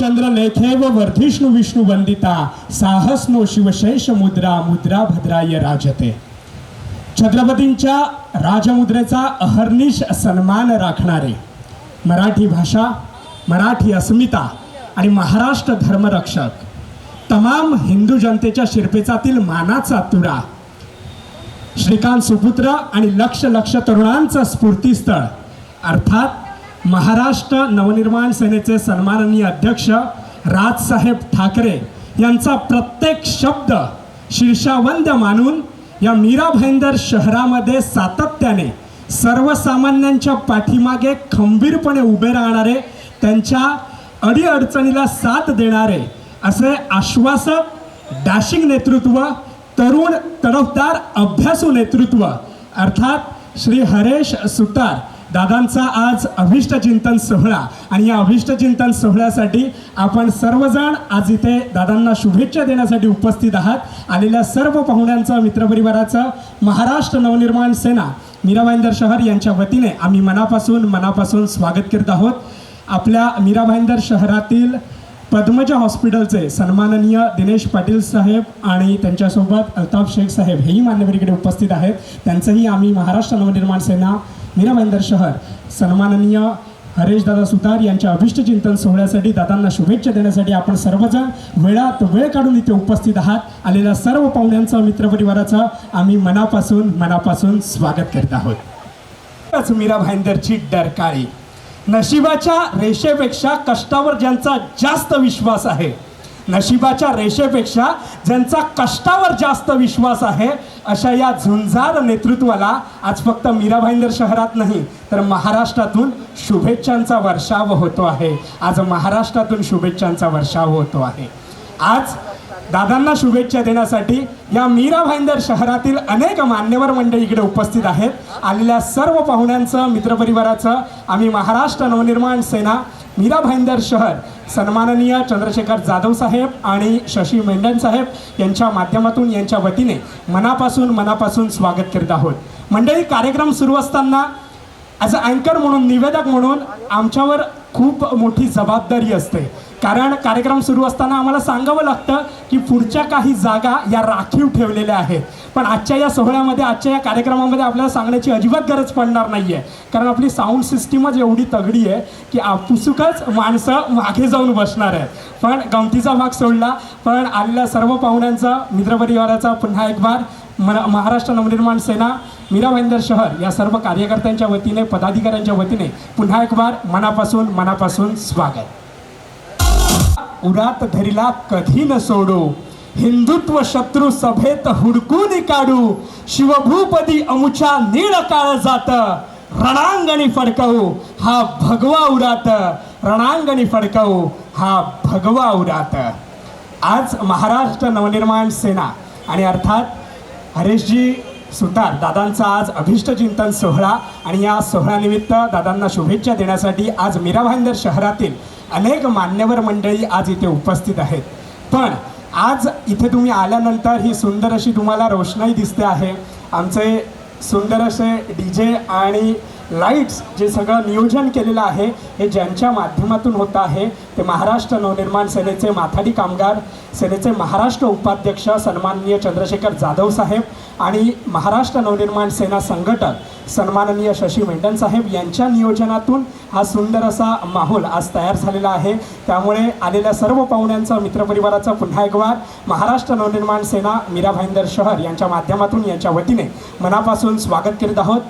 चंद्र लेखेव वर्धिष्णु विष्णु वंदिता साहसनो शिवशेष मुद्रा मुद्रा भद्राय राजते. छत्रपतींच्या राजमुद्रेचा अहर्निश सन्मान राखणारे मराठी भाषा, मराठी अस्मिता आणि महाराष्ट्र धर्मरक्षक, तमाम हिंदू जनतेच्या शिरपेचातील मानाचा तुरा, श्रीकांत सुपुत्र आणि लक्ष लक्ष तरुणांचं स्फूर्तीस्थळ अर्थात महाराष्ट्र नवनिर्माण सेनेचे सन्माननीय अध्यक्ष राजसाहेब ठाकरे यांचा प्रत्येक शब्द शीर्षावंद्य मानून या मीरा भाईंदर शहरामध्ये सातत्याने सर्वसामान्यांच्या पाठीमागे खंबीरपणे उभे राहणारे, त्यांच्या अडीअडचणीला साथ देणारे असे आश्वासक डॅशिंग नेतृत्व, तरुण तडफदार अभ्यासू नेतृत्व अर्थात श्री हरेश सुतार दादांचा आज अभिष्ट चिंतन सोहळा. आणि या अभिष्ट चिंतन सोहळ्यासाठी आपण सर्वजण आज इथे दादांना शुभेच्छा देण्यासाठी उपस्थित आहात. आलेल्या सर्व पाहुण्यांचं, मित्रपरिवाराचं महाराष्ट्र नवनिर्माण सेना मीरा भाईंदर शहर यांच्या वतीने आम्ही मनापासून स्वागत करत आहोत. आपल्या मीरा भाईंदर शहरातील पद्मजा हॉस्पिटलचे सन्माननीय दिनेश पाटील साहेब आणि त्यांच्यासोबत अल्ताफ शेख साहेब हेही मान्यवर इकडे उपस्थित आहेत. त्यांचंही आम्ही महाराष्ट्र नवनिर्माण सेना मीरा भाईंदर शहर सन्माननीय हरेशदादा सुतार यांच्या अभिष्ट चिंतन सोहळ्यासाठी दादांना शुभेच्छा देण्यासाठी आपण सर्वजण वेळात वेळ काढून इथे उपस्थित आहात. आलेल्या सर्व पाहुण्यांचं, मित्रपरिवाराचं आम्ही मनापासून स्वागत करत आहोत. मीरा भाईंदरची डरकाळी, नशिबाच्या रेषेपेक्षा कष्टावर ज्यांचा जास्त विश्वास आहे, नशिबाच्या रेषेपेक्षा ज्यांचा कष्टावर जास्त विश्वास आहे, अशा या झुंजार नेतृत्वाला आज फक्त मीरा भाईंदर शहरात नाही तर महाराष्ट्रातून शुभेच्छांचा वर्षाव होतो आहे. आज महाराष्ट्रातून शुभेच्छांचा वर्षाव होतो आहे. आज दादांना शुभेच्छा देण्यासाठी या मीरा भाईंदर शहरातील अनेक मान्यवर मंडळी इकडे उपस्थित आहेत. आलेल्या सर्व पाहुण्यांचं, मित्रपरिवाराचं आम्ही महाराष्ट्र नवनिर्माण सेना मीरा भाईंदर शहर सन्माननीय चंद्रशेखर जाधव साहेब आणि शशी मेंढन साहेब यांच्या माध्यमातून, यांच्या वतीने मनापासून स्वागत करीत आहोत. मंडळी, कार्यक्रम सुरू असताना ॲज अ अँकर म्हणून, निवेदक म्हणून आमच्यावर खूप मोठी जबाबदारी असते. कारण कार्यक्रम सुरू असताना आम्हाला सांगावं लागतं की पुढच्या काही जागा या राखीव ठेवलेल्या आहेत. पण आजच्या या सोहळ्यामध्ये, आजच्या या कार्यक्रमामध्ये आपल्याला सांगण्याची अजिबात गरज पडणार नाही आहे. कारण आपली साऊंड सिस्टीमच एवढी तगडी आहे की पुसूकच माणसं मागे जाऊन बसणार आहेत. पण गमतीचा भाग सोडला, पण आलेल्या सर्व पाहुण्यांचा, मित्रपरिवाराचा पुन्हा एक बार महाराष्ट्र नवनिर्माण सेना मीरा भाईंदर शहर या सर्व कार्यकर्त्यांच्या वतीने, पदाधिकाऱ्यांच्या वतीने पुन्हा एक बार मनापासून स्वागत. उरात धरिला कधी न सोडू, हिंदुत्व शत्रू सभेत हुडकून काढू, शिवभूपदी अमुच्या नीळ काळ जात, रणांगणी फडकवू हा भगवा उरात, रणांगणी फडकवू हा भगवा उरात. आज महाराष्ट्र नवनिर्माण सेना आणि अर्थात हरेशजी सुतार दादांचा आज अभिष्ट चिंतन सोहळा, आणि या सोहळ्यानिमित्त दादांना शुभेच्छा देण्यासाठी आज मीरा भाईंदर शहरातील अनेक मान्यवर मंडळी आज इथे उपस्थित आहेत. पण आज इथे तुम्ही आल्यानंतर ही सुंदर अशी तुम्हाला रोषणाई दिसते आहे. आमचे सुंदर असे DJ आणि लाईट्स जे सगळं नियोजन केलेलं आहे हे ज्यांच्या माध्यमातून होतं आहे ते महाराष्ट्र नवनिर्माण सेनेचे माथाडी कामगार सेनेचे महाराष्ट्र उपाध्यक्ष सन्माननीय चंद्रशेखर जाधव साहेब आणि महाराष्ट्र नवनिर्माण सेना संघटक सन्माननीय शशी मेंढन साहेब यांच्या नियोजनातून हा सुंदर असा माहोल आज तयार झालेला आहे. त्यामुळे आलेल्या सर्व पाहुण्यांचं, मित्रपरिवाराचं पुन्हा एक बार महाराष्ट्र नवनिर्माण सेना मीरा भाईंदर शहर यांच्या माध्यमातून, यांच्या वतीने मनापासून स्वागत करीत आहोत.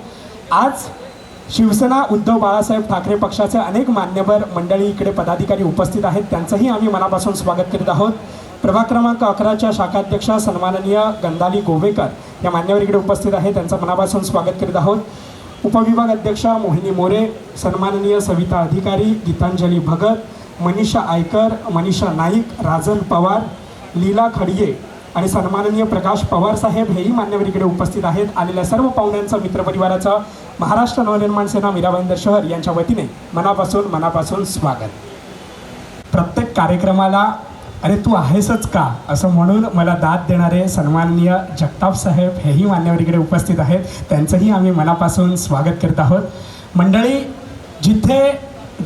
आज शिवसेना उद्धव बाळासाहेब ठाकरे पक्षाचे अनेक मान्यवर मंडळी इकडे पदाधिकारी उपस्थित आहेत. त्यांचंही आम्ही मनापासून स्वागत करीत आहोत. प्रभाग क्रमांक 11च्या शाखाध्यक्षा सन्माननीय गंधाली गोवेकर या मान्यवर इकडे उपस्थित आहेत. त्यांचं मनापासून स्वागत करीत आहोत. उपविभाग अध्यक्षा मोहिनी मोरे, सन्माननीय सविता अधिकारी, गीतांजली भगत, मनीषा आयकर, मनीषा नाईक, राजन पवार, लीला खडगे आणि सन्माननीय प्रकाश पवार साहेब हेही मान्यवर इकडे उपस्थित आहेत. आलेल्या सर्व पाहुण्यांचं, मित्रपरिवाराचं महाराष्ट्र नवनिर्माण सेना मीरा भाईंदर शहर यांच्या वतीने मनापासून स्वागत. प्रत्येक कार्यक्रमाला अरे तू आहेसच का असं म्हणून मला दाद देणारे सन्माननीय जगताप साहेब हेही मान्यवर इकडे उपस्थित आहेत. त्यांचंही आम्ही मनापासून स्वागत करत आहोत. मंडळी, जिथे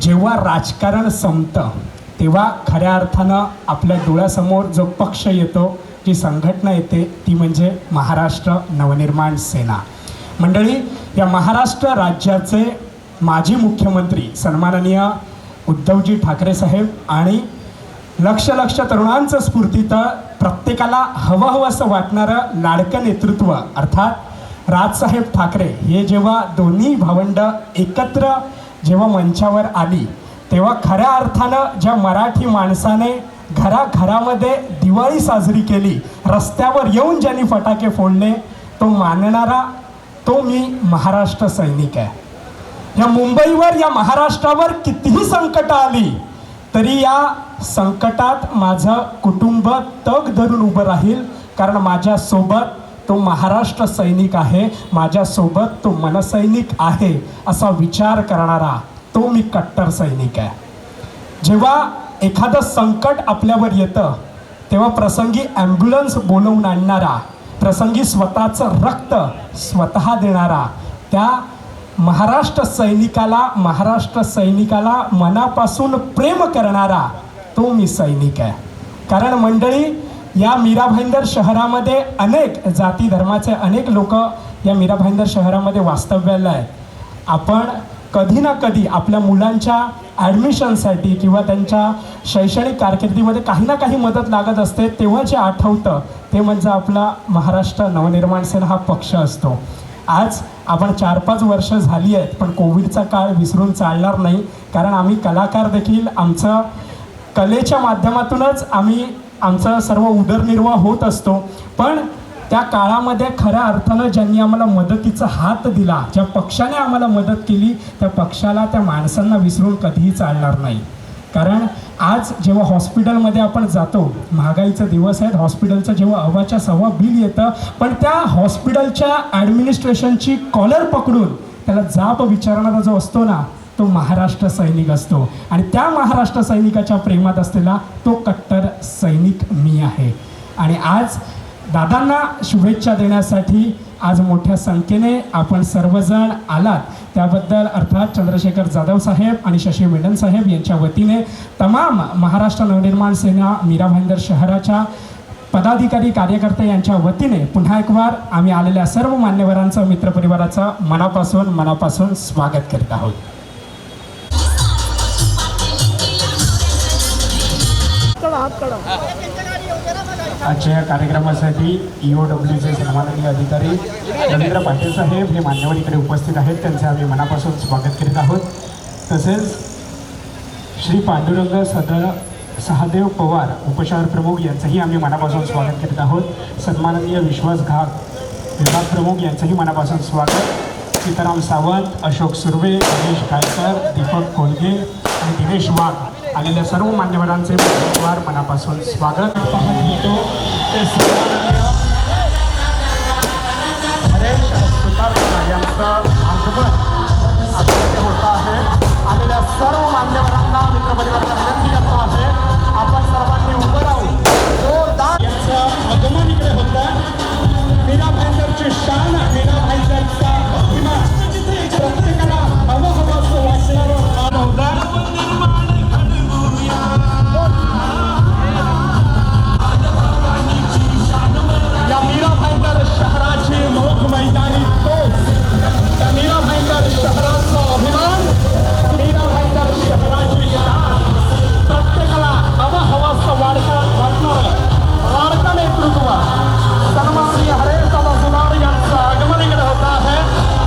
जेव्हा राजकारण संपतं तेव्हा खऱ्या अर्थानं आपल्या डोळ्यासमोर जो पक्ष येतो, जी संघटना येते, ती म्हणजे महाराष्ट्र नवनिर्माण सेना. मंडळी, या महाराष्ट्र राज्याचे माजी मुख्यमंत्री सन्माननीय उद्धवजी ठाकरे साहेब आणि लक्ष तरुणांचं स्फूर्तीतं प्रत्येकाला हवंसं वाटणारं लाडकं नेतृत्व अर्थात राजसाहेब ठाकरे हे जेव्हा दोन्ही भावंड एकत्र जेव्हा मंचावर आली, तेव्हा खऱ्या अर्थानं ज्या मराठी माणसाने घराघरामध्ये दिवाळी साजरी केली, रस्त्यावर येऊन ज्यांनी फटाके फोडले, तो मानणारा तो मी महाराष्ट्र सैनिक आहे. या मुंबईवर, या महाराष्ट्रावर कितीही संकट आली तरी या संकटात माझं कुटुंब तग धरून उभं राहील, कारण माझ्यासोबत तो महाराष्ट्र सैनिक आहे, माझ्यासोबत तो मनसैनिक आहे असा विचार करणारा तो मी कट्टर सैनिक आहे. जेव्हा एखादं संकट आपल्यावर येतं तेव्हा प्रसंगी ॲम्ब्युलन्स बोलवून आणणारा, प्रसंगी स्वतःचं रक्त स्वतः देणारा त्या महाराष्ट्र सैनिकाला मनापासून प्रेम करणारा तो मी सैनिक आहे. कारण मंडळी, या मीरा भाईंदर शहरामध्ये अनेक जाती धर्माचे अनेक लोक या मीरा भाईंदर शहरामध्ये वास्तव्याला आहेत. आपण कधी ना कधी आपल्या मुलांच्या ॲडमिशनसाठी किंवा त्यांच्या शैक्षणिक कारकिर्दीमध्ये काही ना काही मदत लागत असते, तेव्हा जे आठवतं ते म्हणजे आपला महाराष्ट्र नवनिर्माण सेना हा पक्ष असतो. आज आपण 4-5 वर्ष झाली आहेत, पण कोविडचा काळ विसरून चालणार नाही, कारण आम्ही कलाकार देखील आमचं कलेच्या माध्यमातूनच आम्ही आमचा सर्व उदरनिर्वाह होत असतो. पण त्या काळामध्ये खऱ्या अर्थानं ज्यांनी आम्हाला मदतीचा हात दिला, ज्या पक्षाने आम्हाला मदत केली, त्या पक्षाला, त्या माणसांना विसरून कधीही चालणार नाही. कारण आज जेव्हा हॉस्पिटलमध्ये आपण जातो, महागाईचे दिवस आहेत, हॉस्पिटलचं जेव्हा अवाच्या सव्वा बिल येतं, पण त्या हॉस्पिटलच्या ॲडमिनिस्ट्रेशनची कॉलर पकडून त्याला जाब विचारणारा जो असतो ना, तो महाराष्ट्र सैनिक असतो. आणि त्या महाराष्ट्र सैनिकाच्या प्रेमात असलेला तो कट्टर सैनिक मी आहे. आणि आज दादांना शुभेच्छा देण्यासाठी आज मोठ्या संख्येने आपण सर्वजण आलात, त्याबद्दल अर्थात चंद्रशेखर जाधव साहेब आणि शशी मेनन साहेब यांच्या वतीने तमाम महाराष्ट्र नवनिर्माण सेना मीरा भाईंदर शहराच्या पदाधिकारी कार्यकर्ते यांच्या वतीने पुन्हा एक वार आम्ही आलेल्या सर्व मान्यवरांचं, मित्रपरिवाराचं मनापासून स्वागत करीत आहोत. आजच्या या कार्यक्रमासाठी EOWचे सन्माननीय अधिकारी रवींद्र पाटील साहेब हे मान्यवर इकडे उपस्थित आहेत, त्यांचे आम्ही मनापासून स्वागत करीत आहोत. तसेच श्री पांडुरंग सहदेव पवार उपशहर प्रमुख यांचंही आम्ही मनापासून स्वागत करीत आहोत. सन्माननीय विश्वास घाग विभाग प्रमुख यांचंही मनापासून स्वागत. सीताराम सावंत, अशोक सुर्वे, गणेश गायकर, दीपक कोलगे आणि दिनेश वाघ आलेल्या सर्व मान्यवरांचे मनापासून स्वागत. पाहत होतो ते हरेश सुतारकर यांचं आगमन आपल्याकडे होत आहे. आलेल्या सर्व मान्यवरांना मित्रपरिवाराला विनंती करतो आहे, आपण सर्वांनी उभं राहून जोरदार यांचं आगमन इकडे होतं. मीरा भाईंदरची शान, मीरा भाईंदरचा अभिमान प्रत्येकाला हवंसं वाटणारं होतं. या मीरा भाईंदर शहराची मोख मैदानी तोच, त्या मीरा भाईंदर शहराचा अभिमान, मीरा भाईंदर शहराची शान, प्रत्येकाला हवंसं वाटणारं लाडकं नेतृत्व सन्माननीय हरेश दादा सुनार यांचं आगमन इकडे होत आहे.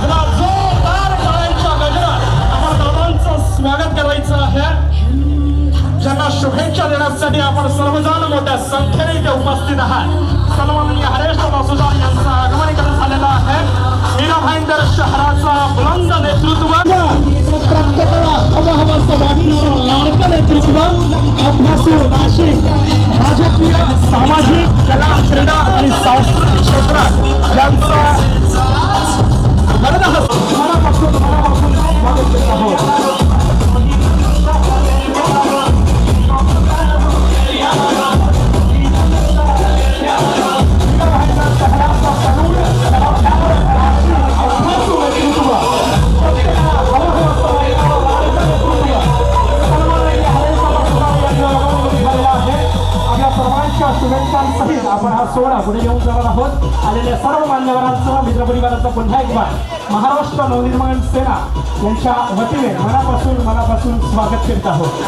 जरा जोरदार टाळ्यांच्या गजरात आपण दादांचं स्वागत करायचं आहे. ज्यांना शुभेच्छा देण्यासाठी आपण सर्वजण मोठ्या संख्येने इथे उपस्थित आहात. सन्माननीय हरेश दादा सुनार यांचं आगमन इकडे झालेलं आहे. मीरा भाईंदर शहराचा बुलंद नेतृत्व, प्रत्येकाला हवंसं वाटणारं लाडकं नेतृत्व, अभ्यासू, नाशिक राजकीय, सामाजिक, कला, क्रीडा आणि सांस्कृतिक क्षेत्रात ज्यांचा मनापासून स्वागत करत आहोत. आपलं पुन्हा एकदा महाराष्ट्र नवनिर्माण सेना यांच्या वतीने मनापासून स्वागत करीत आहोत.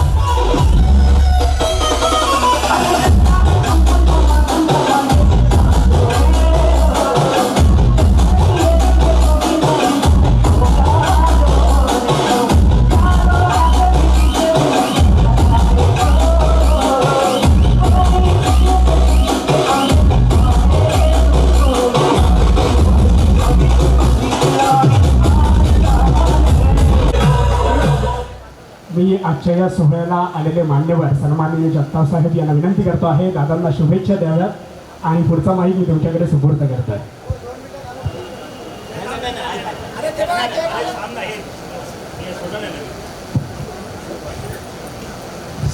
मी आजच्या या सोहळ्याला आलेले मान्यवर सन्माननीय जगताप साहेब यांना विनंती करतो आहे दादांना शुभेच्छा द्याव्यात आणि पुढचा माईक मी तुमच्याकडे सुपूर्द करतो आहे.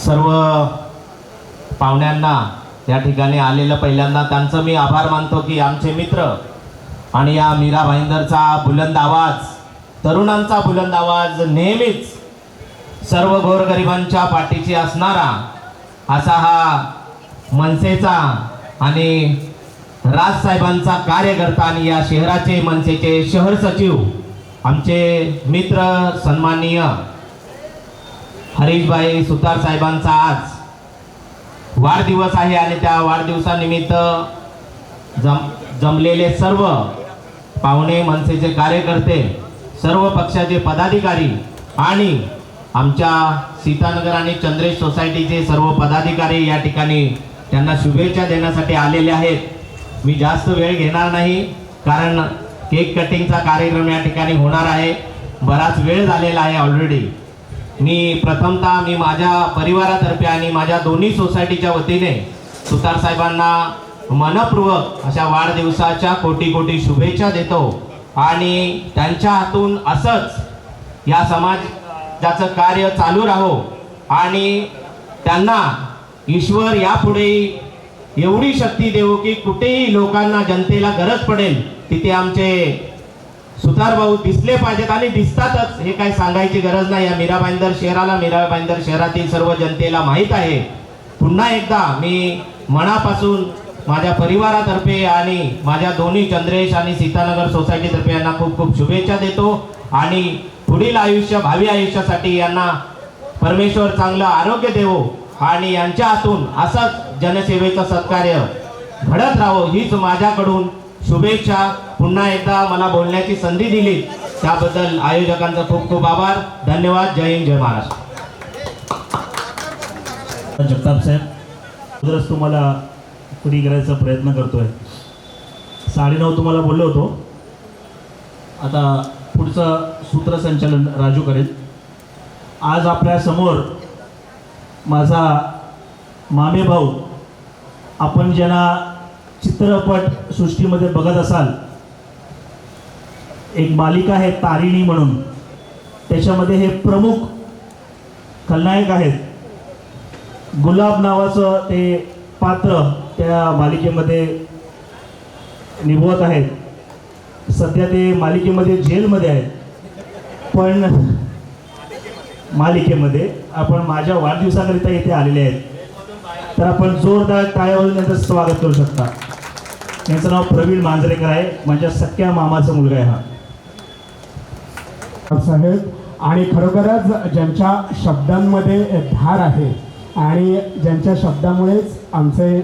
सर्व पाहुण्यांना या ठिकाणी आलेलं पहिल्यांदा त्यांचं मी आभार मानतो की आमचे मित्र आणि या मीरा भाईंदरचा बुलंद आवाज, तरुणांचा बुलंद आवाज नेहमीच सर्व गोरगरिबांच्या पाठीशी असणारा असा हा मनसेचा आणि राजसाहेबांचा कार्यकर्ता आणि या शहराचे मनसेचे शहर सचिव आमचे मित्र सन्माननीय हरीशभाई सुतार साहेबांचा आज वाढदिवस आहे आणि त्या वाढदिवसानिमित्त जमलेले सर्व पाहुणे, मनसेचे कार्यकर्ते, सर्व पक्षाचे पदाधिकारी आणि आमच्या सीतानगर आणि चंद्रेश सोसायटीचे सर्व पदाधिकारी या ठिकाणी त्यांना शुभेच्छा देण्यासाठी आलेले आहेत. मी जास्त वेळ घेणार नाही कारण केक कटिंगचा कार्यक्रम या ठिकाणी होणार आहे. बराच वेळ झालेला आहे ऑलरेडी. मी प्रथमतः माझ्या परिवारातर्फे आणि माझ्या दोन्ही सोसायटीच्या वतीने सुतार साहेबांना मनपूर्वक अशा वाढदिवसाच्या कोटी कोटी शुभेच्छा देतो आणि त्यांच्या हातून असंच या समाजाचं कार्य चालू राहो आणि त्यांना ईश्वर यापुढे एवढी शक्ती देवो की कुठेही लोकांना, जनतेला गरज पडेल तिथे आमचे सुतार भाऊ दिसले पाहिजेत आणि दिसतातच. हे काय सांगायची गरज नाही. या मीरा भाईंदर शहराला, मीरा भाईंदर शहरातील सर्व जनतेला माहीत आहे. पुन्हा एकदा मी मनापासून माझ्या परिवारातर्फे आणि माझ्या दोन्ही चंद्रेश आणि सीतानगर सोसायटीतर्फे यांना खूप खूप शुभेच्छा देतो आणि पुढील आयुष्य, भावी आयुष्यासाठी यांना परमेश्वर चांगलं आरोग्य देवो आणि यांच्या हातून असंच जनसेवेचं सत्कार्य घडत राहो हीच माझ्याकडून शुभेच्छा. पुन्हा एकदा मला बोलण्याची संधी दिली त्याबद्दल आयोजकांचा खूप खूप आभार. धन्यवाद. जय हिंद, जय महाराष्ट्र. जगताप साहेब, उद्याच तुम्हाला पुढे करायचा प्रयत्न करतोय. 9:30 तुम्हाला बोललो होतो. आता पुढचं सूत्रसंचालन राजू करेल. आज आपल्या समोर माझा मामे भाऊ, आपण ज्यांना चित्रपट सृष्टीमध्ये बघत असाल, एक मालिका आहे तारिणी म्हणून, त्याच्यामध्ये हे प्रमुख खलनायक आहेत. गुलाब नावाचं ते पात्र त्या मालिकेमध्ये निभवत आहेत. सध्या ते मालिकेमध्ये जेलमध्ये आहेत, पण मालिकेमध्ये आपण माझ्या वाढदिवसाकरिता इथे आलेले आहेत. तर आपण जोरदार टाळ्यावरून त्यांचं स्वागत करू शकता. यांचं नाव प्रवीण मांजरेकर आहे, माझ्या सख्या मामाचा मुलगा आहे हा साहेब. आणि खरोखरच ज्यांच्या शब्दांमध्ये धार आहे आणि ज्यांच्या शब्दामुळेच आमचे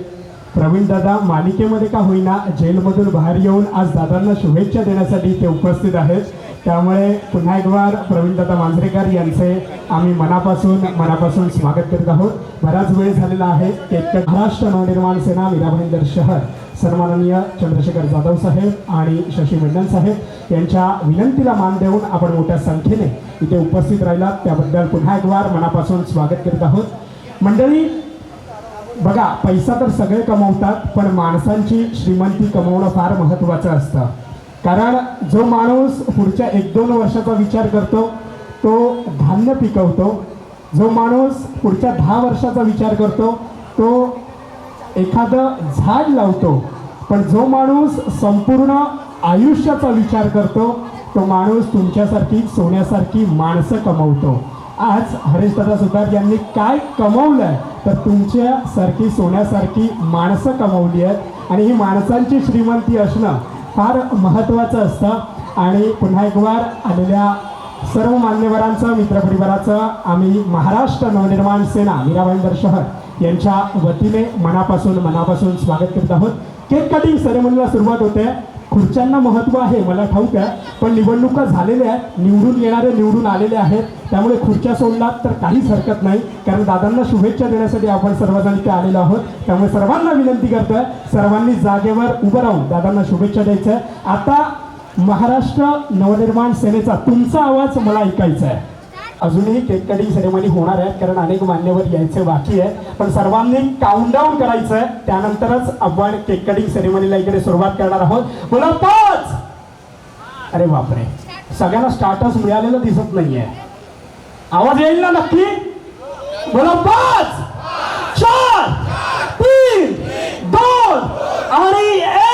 प्रवीण दादा मालिकेमध्ये का होईना जेलमधून बाहेर येऊन आज दादांना शुभेच्छा देण्यासाठी ते उपस्थित आहेत. त्यामुळे पुन्हा एक बार प्रवीण दादा मांजरेकर यांचे आम्ही मनापासून स्वागत करीत आहोत. बराच वेळ झालेला आहे. महाराष्ट्र नवनिर्माण सेना मीरा भाईंदर शहर सन्माननीय चंद्रशेखर जाधव साहेब आणि शशी मंडन साहेब यांच्या विनंतीला मान देऊन आपण मोठ्या संख्येने इथे उपस्थित राहिलात त्याबद्दल पुन्हा एक बार मनापासून स्वागत करीत आहोत. मंडळी, बघा, पैसा तर सगळे कमवतात, पण माणसांची श्रीमंती कमवणं फार महत्त्वाचं असतं. कारण जो माणूस पुढच्या 1-2 वर्षाचा विचार करतो तो धान्य पिकवतो. जो माणूस पुढच्या 10 वर्षाचा विचार करतो तो एखादं झाड लावतो. पण जो माणूस संपूर्ण आयुष्याचा विचार करतो तो माणूस तुमच्यासारखी, सोन्यासारखी माणसं कमवतो. आज हरीशदादा सुतार यांनी काय कमवलं आहे तर तुमच्यासारखी, सोन्यासारखी माणसं कमवली आहेत. आणि ही माणसांची श्रीमंती असणं फार महत्त्वाचं असतं आणि पुन्हा एक वार आलेल्या सर्व मान्यवरांचं मित्रपरिवाराचं आम्ही महाराष्ट्र नवनिर्माण सेना मीराभाईंदर शहर यांच्या वतीने मनापासून स्वागत करत आहोत. केक कटिंग सेरेमनीला सुरुवात होते. खुर्च्यांना महत्त्व आहे मला ठाऊक आहे, पण निवडणुका झालेल्या आहेत, निवडून येणारे निवडून आलेले आहेत, त्यामुळे खुर्च्या सोडलात तर काहीच हरकत नाही, कारण दादांना शुभेच्छा देण्यासाठी आपण सर्वजण इथे आलेलो आहोत. त्यामुळे सर्वांना विनंती करतोय, सर्वांनी जागेवर उभं राहून दादांना शुभेच्छा द्यायच्या. आता महाराष्ट्र नवनिर्माण सेनेचा तुमचा आवाज मला ऐकायचा आहे. अजूनही केक कटिंग सेरेमनी होणार आहे, कारण अनेक मान्यवर यायचे बाकी आहे, पण सर्वांनी काउंटडाऊन करायचं आहे, त्यानंतरच आपण केक कटिंग सेरेमनीला इकडे सुरुवात करणार आहोत. बोला 5. अरे बापरे, सगळ्यांना स्टार्टर्स मिळालेलं दिसत नाहीये. आवाज येईल ना नक्की? बोला 5 4 3 2 आणि 1.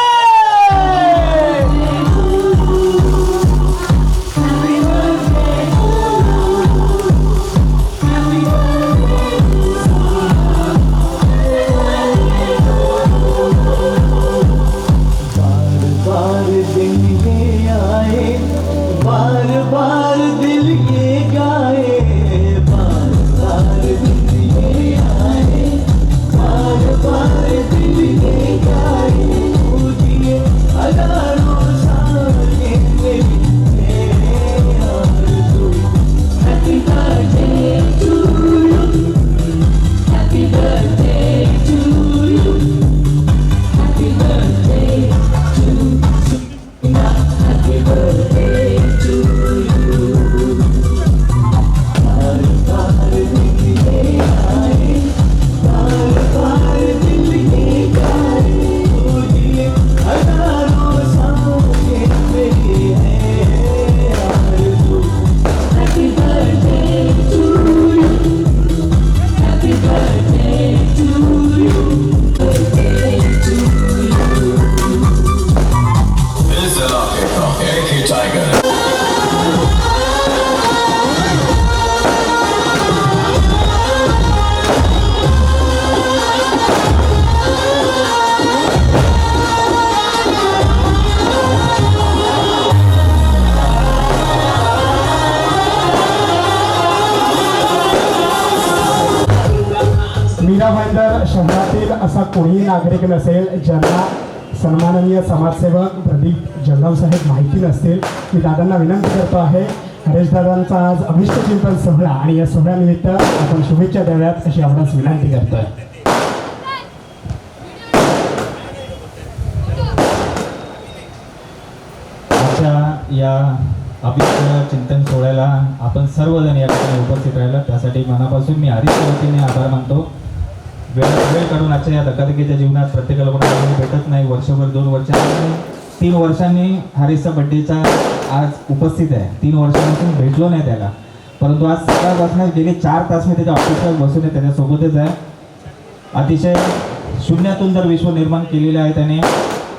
मीराभाईंदर शहरातील असा कोणीही नागरिक नसेल ज्यांना सन्माननीय समाजसेवक प्रदीप जंगम साहेब माहिती नसतील. मी दादांना विनंती करतो आहे, हरेश दादांचा आज अभिष्ट चिंतन सोहळा आणि या सोहळ्यानिमित्त आपण शुभेच्छा द्याव्यात अशी आपणास विनंती करतोय. आजच्या या अभिष्ट चिंतन सोहळ्याला आपण सर्वजण या ठिकाणी उपस्थित राहिला, त्यासाठी मनापासून मी हरीशच्या वतीने आभार मानतो. वेळ काढून आजच्या या धकाधकीच्या जीवनात प्रत्येकाला कोणाला भेटत नाही. वर्षभर 2 वर्षांनी 3 वर्षांनी हरीशचा बड्डेचा आज उपस्थित आहे. 3 वर्षांपासून भेटलो नाही त्याला, परंतु आज सकाळपासून गेले 4 तास मी त्याच्या ऑफिसवर बसून आहे, त्याच्यासोबतच आहे. अतिशय शून्यातून जर विश्व निर्माण केलेलं आहे त्याने.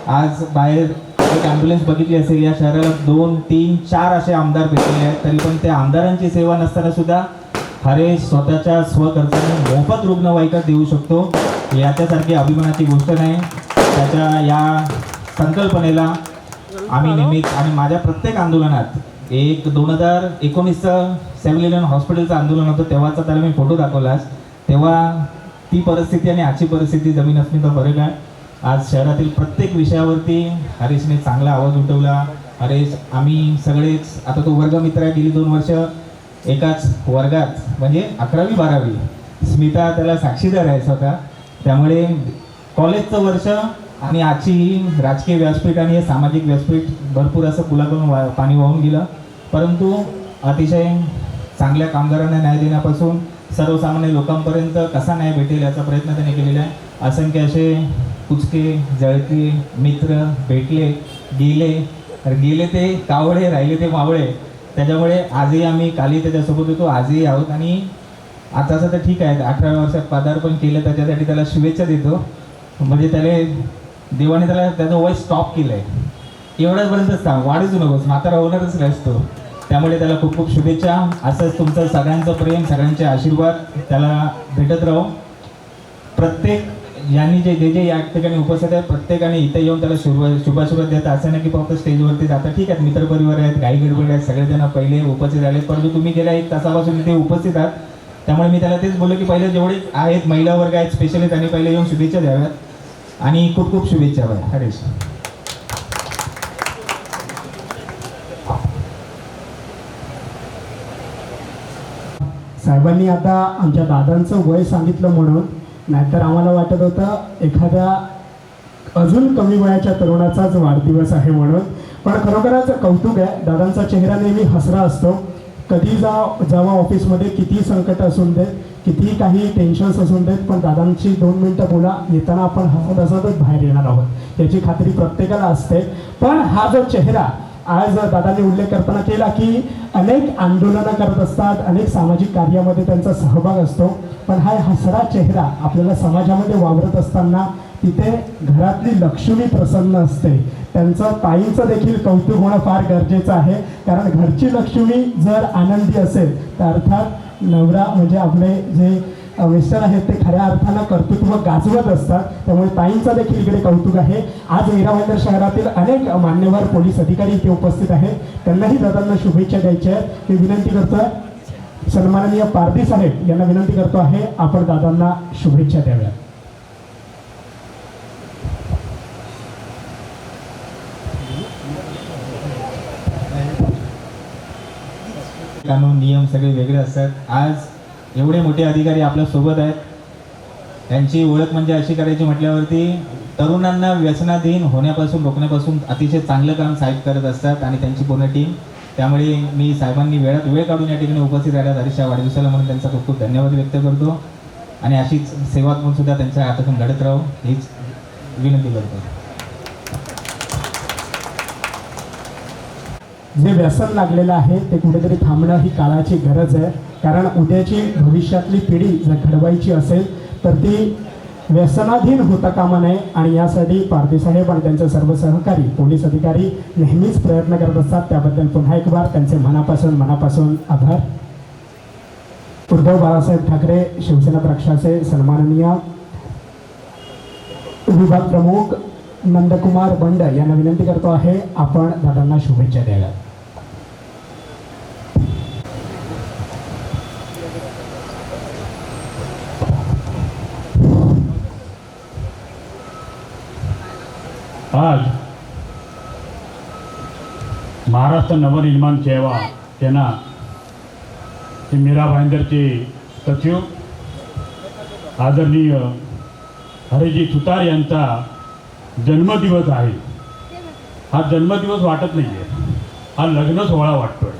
आज बाहेर एक ॲम्ब्युलन्स बघितली असेल, या शहराला 2, 3, 4 असे आमदार भेटलेले आहेत, तरी पण त्या आमदारांची सेवा नसताना सुद्धा हरेश स्वतःच्या स्वखर्चाने मोफत रुग्णवाहिका देऊ शकतो. याच्यासारखी अभिमानाची गोष्ट नाही. त्याच्या या संकल्पनेला आम्ही नेहमीच आणि माझ्या प्रत्येक आंदोलनात 2019चं सेव्हिलियन हॉस्पिटलचं आंदोलन होतं, तेव्हाचा त्याला मी फोटो दाखवलास, तेव्हा ती परिस्थिती आणि आजची परिस्थिती जमीन अस्मिता फरक आहे. आज शहरातील प्रत्येक विषयावरती हरीशने चांगला आवाज उठवला. हरीश आम्ही सगळेच, आता तो वर्गमित्र आहे, गेली 2 वर्ष एकाच वर्गात, म्हणजे 11वी 12वी. स्मिता त्याला साक्षीदार आहे स्वतः. त्यामुळे कॉलेजचं वर्ष आणि आजची ही राजकीय व्यासपीठ आणि हे सामाजिक व्यासपीठ भरपूर असं पुलाकडून पाणी वाहून गेलं, परंतु अतिशय चांगल्या कामगारांना न्याय देण्यापासून सर्वसामान्य लोकांपर्यंत कसा न्याय भेटेल याचा प्रयत्न त्याने केलेला आहे. असंख्य असे कुचके जळके मित्र भेटले, गेले ते कावळे, राहिले ते मावळे. त्याच्यामुळे आजही आम्ही काली त्याच्यासोबत होतो, आजही आहोत. आणि आताचं तर ठीक आहे, 18व्या वर्षात पदार्पण केलं, त्याच्यासाठी त्याला शुभेच्छा देतो. म्हणजे देवाने त्याला त्याचं वय स्टॉप केलं आहे, एवढ्यापर्यंतच सांग, वाढूच नकोस, म्हातारा होणारच नसतो. त्यामुळे त्याला खूप खूप शुभेच्छा. असंच तुमचं सगळ्यांचं प्रेम, सगळ्यांचे आशीर्वाद त्याला भेटत राहो. प्रत्येक यांनी जे या ठिकाणी उपस्थित आहेत प्रत्येकाने इथे येऊन त्याला शुभाशुभात देतात. असं नाही की फक्त स्टेजवरती जातात. ठीक आहेत, मित्रपरिवार आहेत, काही गडबड आहेत, सगळेजण पहिले उपस्थित राहिले, परंतु तुम्ही गेल्या 1 तासापासून इथे उपस्थित आहात. त्यामुळे मी त्याला तेच बोललो की पहिले जेवढे आहेत महिला वर्ग आहेत स्पेशली त्यांनी पहिले येऊन शुभेच्छा द्याव्यात आणि खूप खूप शुभेच्छा भाई. हरीश. साहेबांनी आता आमच्या दादांचं वय सांगितलं म्हणून, नाहीतर आम्हाला वाटत होतं एखाद्या अजून कमी वयाच्या तरुणाचाच वाढदिवस आहे म्हणून. पण खरोखरच कौतुक आहे. दादांचा चेहरा नेहमी हसरा असतो. कधी जावा ऑफिसमध्ये, किती संकट असून देत, किती काही टेन्शन्स असून देत, पण दादांची 2 मिनटं बोला, येताना आपण हसत हसतच बाहेर येणार आहोत याची खात्री प्रत्येकाला असते. पण हा जो चेहरा आज दादांनी उल्लेख करताना केला की अनेक आंदोलनं करत असतात, अनेक सामाजिक कार्यामध्ये त्यांचा सहभाग असतो, पण हा हसरा चेहरा आपल्याला समाजामध्ये वावरत असताना तिथे घरातली लक्ष्मी प्रसन्न असते. त्यांचं ताईंचं देखील कौतुक होणं फार गरजेचं आहे, कारण घरची लक्ष्मी जर आनंदी असेल तर अर्थात नवरा म्हणजे आपले जे मिस्टर आहेत ते खऱ्या अर्थानं कर्तृत्व गाजवत असतात. त्यामुळे ताईंचं देखील इकडे कौतुक आहे. आज मीरा भाईंदर शहरातील अनेक मान्यवर पोलीस अधिकारी इथे उपस्थित आहेत. त्यांनाही दादांना शुभेच्छा द्यायच्या आहेत. मी विनंती करतोय सन्माननीय पारधी साहेब यांना विनंती करतो आहे आपण दादांना शुभेच्छा द्याव्या. कानून नियम सगळे वेगळे असतात. आज एवढे मोठे अधिकारी आपल्या सोबत आहेत. त्यांची ओळख म्हणजे अशी करायची म्हटल्यावरती तरुणांना व्यसनाधीन होण्यापासून रोखण्यापासून अतिशय चांगलं काम साहेब करत असतात आणि त्यांची पूर्ण टीम. त्यामुळे मी साहेबांनी वेळात वेळ काढून या ठिकाणी उपस्थित राहिल्यात हरीशच्या वाढदिवसाला म्हणून त्यांचा खूप खूप धन्यवाद व्यक्त करतो आणि अशीच सेवा म्हणून सुद्धा त्यांच्या हातातून घडत राहू हीच विनंती करतो. जे व्यसन लागलेलं आहे ते कुठेतरी थांबणं ही काळाची गरज आहे. कारण उद्याची भविष्यातली पिढी जर घडवायची असेल तर ती व्यसनाधीन होता कामा नये आणि यासाठी पारधी साहेब आणि त्यांचे सर्व सहकारी पोलीस अधिकारी नेहमीच प्रयत्न करत असतात. त्याबद्दल पुन्हा एक बार त्यांचे मनापासून आभार. उद्धव बाळासाहेब ठाकरे शिवसेना पक्षाचे सन्माननीय विभाग प्रमुख नंदकुमार बंड यांना विनंती करतो आहे आपण दादांना शुभेच्छा द्याव्या. आज महाराष्ट्र नवनिर्माण सेवा सेना हे मीरा भाईंदरचे सचिव आदरणीय हरिजी सुतार यांचा जन्मदिवस आहे. हा जन्मदिवस वाटत नाही आहे, हा लग्न सोहळा वाटतोय.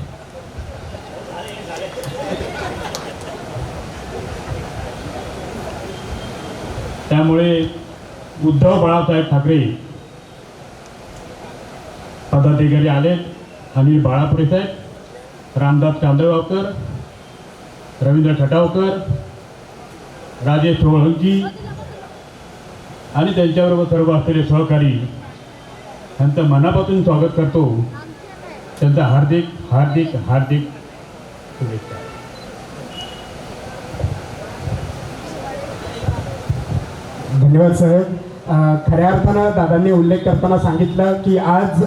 त्यामुळे उद्धव बाळासाहेब ठाकरे पदाधिकारी आलेत. अनिल बाळापुरे साहेब, रामदास कांदळगावकर, रवींद्र खटावकर, राजेश सोळंकी आणि त्यांच्याबरोबर सर्व असलेले सहकारी यांचं मनापासून स्वागत करतो. त्यांचा हार्दिक हार्दिक हार्दिक शुभेच्छा. धन्यवाद साहेब. खऱ्या अर्थानं दादांनी उल्लेख करताना सांगितलं की आज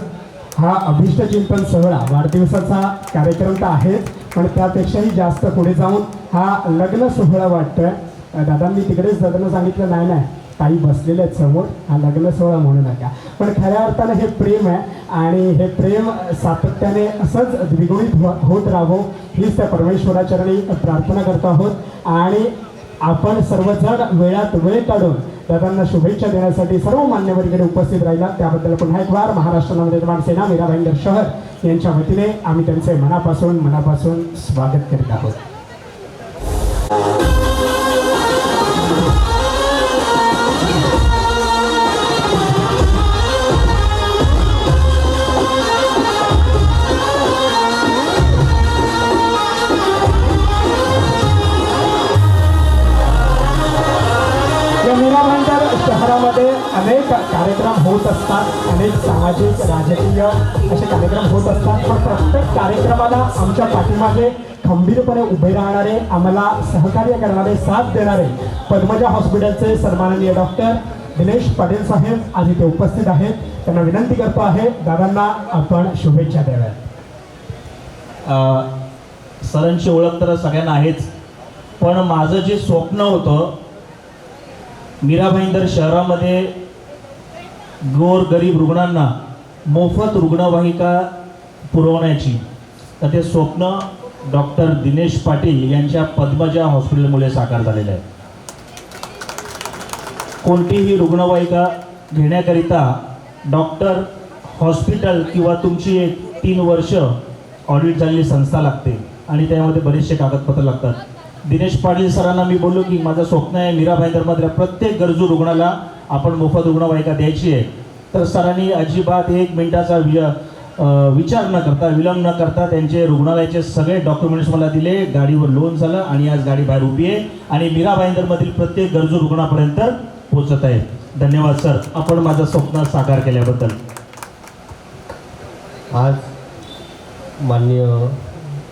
हा अभिष्ट चिंतन सोहळा वाढदिवसाचा कार्यक्रम तर आहेच, पण त्यापेक्षाही जास्त पुढे जाऊन हा लग्न सोहळा वाटतोय. दादांनी तिकडेच दादांना सांगितलं नाही काही बसलेले आहेत समोर, हा लग्न सोहळा म्हणू नका. पण खऱ्या अर्थानं हे प्रेम आहे आणि हे प्रेम सातत्याने असंच द्विगुणित होत राहावं हीच त्या परमेश्वराचरणी प्रार्थना करतो आहोत. आणि आपण सर्वजण वेळात वेळ काढून दादांना शुभेच्छा देण्यासाठी सर्व मान्यवरीकडे उपस्थित राहिला त्याबद्दल पुन्हा एक वार महाराष्ट्र नवनिर्माण सेना मीरा भाईंदर शहर यांच्या वतीने आम्ही त्यांचे मनापासून स्वागत करीत आहोत. मीरा भाईंदर शहरामध्ये अनेक कार्यक्रम होत असतात, अनेक सामाजिक राजकीय असे कार्यक्रम होत असतात, पण प्रत्येक कार्यक्रमाला आमच्या पाठीमागे खंबीरपणे उभे राहणारे, आम्हाला सहकार्य करणारे, साथ देणारे पद्मजा हॉस्पिटलचे सन्माननीय डॉक्टर दिनेश पाटील साहेब आज इथे उपस्थित आहेत. त्यांना विनंती करतो आहे दादांना आपण शुभेच्छा द्याव्यात. सरांची ओळख तर सगळ्यांना आहेच, पण माझं जे स्वप्न होतं मीरा भाईंदर शहरामध्ये गोर गरीब रुग्णांना मोफत रुग्णवाहिका पुरवण्याची, तर ते स्वप्न डॉक्टर दिनेश पाटील यांच्या पद्मजा हॉस्पिटलमुळे साकार झालेलं आहे. कोणतीही रुग्णवाहिका घेण्याकरिता डॉक्टर, हॉस्पिटल किंवा तुमची एक 3 वर्ष ऑडिट झालेली संस्था लागते आणि त्यामध्ये बरेचसे कागदपत्र लागतात. दिनेश पाटील सरांना मी बोललो की माझं स्वप्न आहे मीरा भाईंदरमधल्या प्रत्येक गरजू रुग्णाला आपण मोफत रुग्णवाहिका द्यायची आहे. तर सरांनी अजिबात 1 मिनिटाचा विचार न करता, विलंब न करता त्यांचे रुग्णालयाचे सगळे डॉक्युमेंट्स मला दिले. गाडीवर लोन झालं आणि आज गाडी बाहेर उभी आहे आणि मीरा भाईंदरमधील प्रत्येक गरजू रुग्णापर्यंत पोहोचत आहे. धन्यवाद सर, आपण माझं स्वप्न साकार केल्याबद्दल. आज माननीय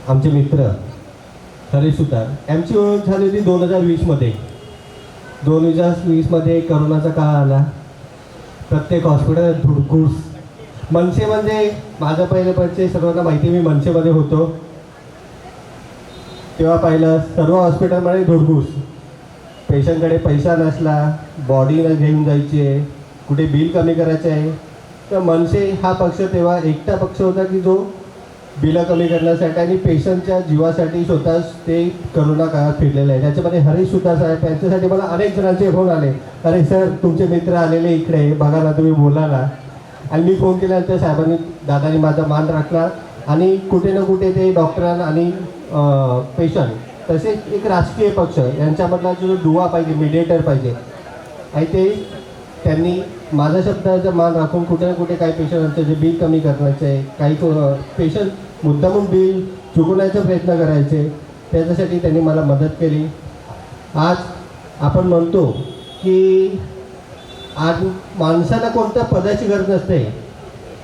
आमचे मित्र हरीश सुतार यांची ओळख झाली होती 2020मध्ये. 2020मध्ये करोनाचा काळ आला, प्रत्येक हॉस्पिटल धुडकूस. मनसे म्हणजे माझा पहिलं परिचय सर्वांना माहिती, मी मनसेमध्ये होतो तेव्हा पाहिलं सर्व हॉस्पिटलमध्ये धुडकूस. पेशंटकडे पैसा नसला, बॉडी न घेऊन जायची आहे, कुठे बिल कमी करायचं आहे. तर मनसे हा पक्ष तेव्हा एकटा पक्ष होता की जो बिलं कमी करण्यासाठी आणि पेशंटच्या जीवासाठी स्वतःच ते करोना काळात फिरलेलं आहे. त्याच्यामध्ये हरीश सुतार साहेब यांच्यासाठी मला अनेक जणांचे फोन आले, अरे सर तुमचे मित्र आलेले इकडे बघा ना, तुम्ही बोला ना. आणि मी फोन केल्यानंतर साहेबांनी, दादांनी माझा मान राखला आणि कुठे ना कुठे ते डॉक्टरांना आणि पेशंट तसेच एक राजकीय पक्ष यांच्यामधला जो दुवा पाहिजे, मीडिएटर पाहिजे, आणि ते त्यांनी माझ्या शब्दाचा मान राखून कुठे ना कुठे काही पेशंटांचं जे बिल कमी करण्याचं आहे, काही पेशंट मुद्दामून बिल चुकवण्याचा प्रयत्न करायचे, त्याच्यासाठी त्यांनी मला मदत केली. आज आपण म्हणतो की आज माणसाला कोणत्या पदाची गरज नसते,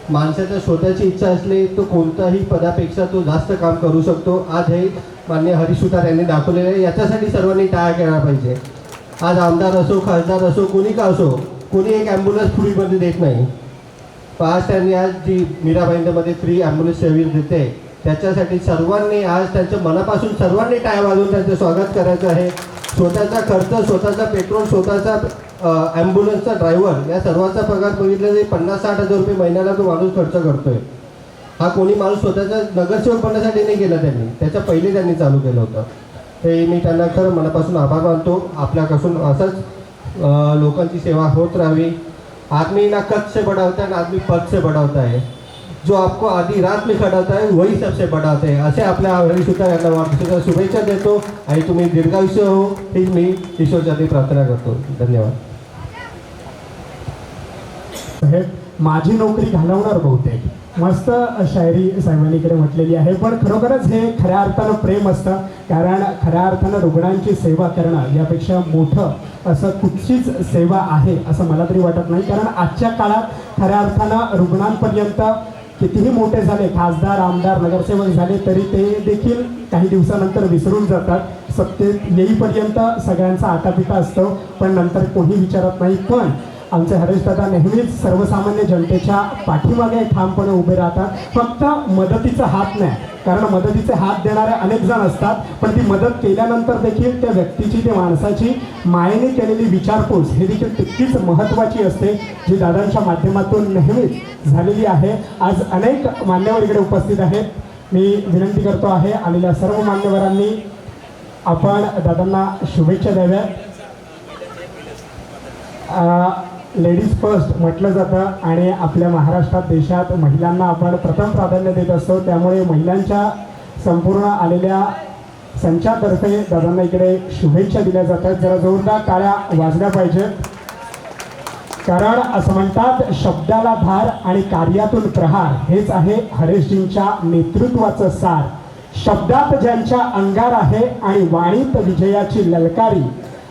माणसाच्या स्वतःची इच्छा असली तो कोणत्याही पदापेक्षा तो जास्त काम करू शकतो. आज हे माननीय हरीश सुतार यांनी दाखवलेलं आहे. याच्यासाठी सर्वांनी टाळ्या केल्या पाहिजे. आज आमदार असो, खासदार असो, कोणी का असो, कोणी एक ॲम्ब्युलन्स फ्रीमध्ये देत नाही. आज त्यांनी आज जी मीरा भाईंदरमध्ये फ्री ॲम्ब्युलन्स सर्व्हिस देते, त्याच्यासाठी सर्वांनी आज त्यांच्या मनापासून सर्वांनी टाळ्या वाजवून त्यांचं स्वागत करायचं आहे. स्वतःचा खर्च, स्वतःचा पेट्रोल, स्वतःचा ॲम्ब्युलन्सचा ड्रायव्हर या सर्वांचा पगार बघितलं तरी 50-60 हजार रुपये महिन्याला तो माणूस खर्च करतोय. हा कोणी माणूस स्वतःचा नगरसेवक बनण्यासाठी नाही केला, त्यांनी त्याच्या पहिले त्यांनी चालू केलं होतं. ते मी त्यांना खरं मनापासून आभार मानतो. आपल्यापासून असंच लोकांची सेवा होत राहावी. आदमी ना कद से बड़ा होता है ना आदमी पद से बड़ा होता है. जो आपको आधी रात में खड़ा होता है वही सबसे बड़ा होता है. असे आपल्या हरीश सुतार यांना वाढदिवसाच्या शुभेच्छा देतो आणि तुम्ही दीर्घायुष्य हो हीच मी ईश्वरच्या प्रार्थना करतो. धन्यवाद. माझी नोकरी घालवणार बहुतेक, मस्त शायरी साहेबांनी इकडे म्हटलेली आहे. पण खरोखरच हे खऱ्या अर्थानं प्रेम असतं, कारण खऱ्या अर्थानं रुग्णांची सेवा करणं यापेक्षा मोठं असं कुठचीच सेवा आहे असं मला तरी वाटत नाही. कारण आजच्या काळात खऱ्या अर्थानं रुग्णांपर्यंत कितीही मोठे झाले, खासदार, आमदार, नगरसेवक झाले तरी ते देखील काही दिवसानंतर विसरून जातात. सत्तेत येईपर्यंत सगळ्यांचा आटापिटा असतो पण नंतर कोणी विचारत नाही. पण आमचे हरीशदादा नेहमीच सर्वसामान्य जनतेच्या पाठीमागे ठामपणे उभे राहतात. फक्त मदतीचा हात नाही, कारण मदतीचे हात देणारे अनेक जण असतात, पण ती मदत केल्यानंतर देखील त्या व्यक्तीची, त्या माणसाची मायेने केलेली विचारपूस ही देखील तितकीच महत्त्वाची असते, जी दादांच्या माध्यमातून नेहमीच झालेली आहे. आज अनेक मान्यवर इकडे उपस्थित आहेत. मी विनंती करतो आहे आलेल्या सर्व मान्यवरांनी आपण दादांना शुभेच्छा द्याव्यात. लेडीज फर्स्ट म्हटलं जातं आणि आपल्या महाराष्ट्रात, देशात महिलांना आपण प्रथम प्राधान्य देत असतो. त्यामुळे महिलांच्या संपूर्ण आलेल्या संचातर्फे दादांना इकडे शुभेच्छा दिल्या जातात. जरा जोरदार टाळ्या वाजल्या पाहिजेत, कारण असं म्हणतात शब्दाला धार आणि कार्यातून प्रहार हेच आहे हरीशजींच्या नेतृत्वाचं सार. शब्दात ज्यांच्या अंगार आहे आणि वाणीत विजयाची ललकारी,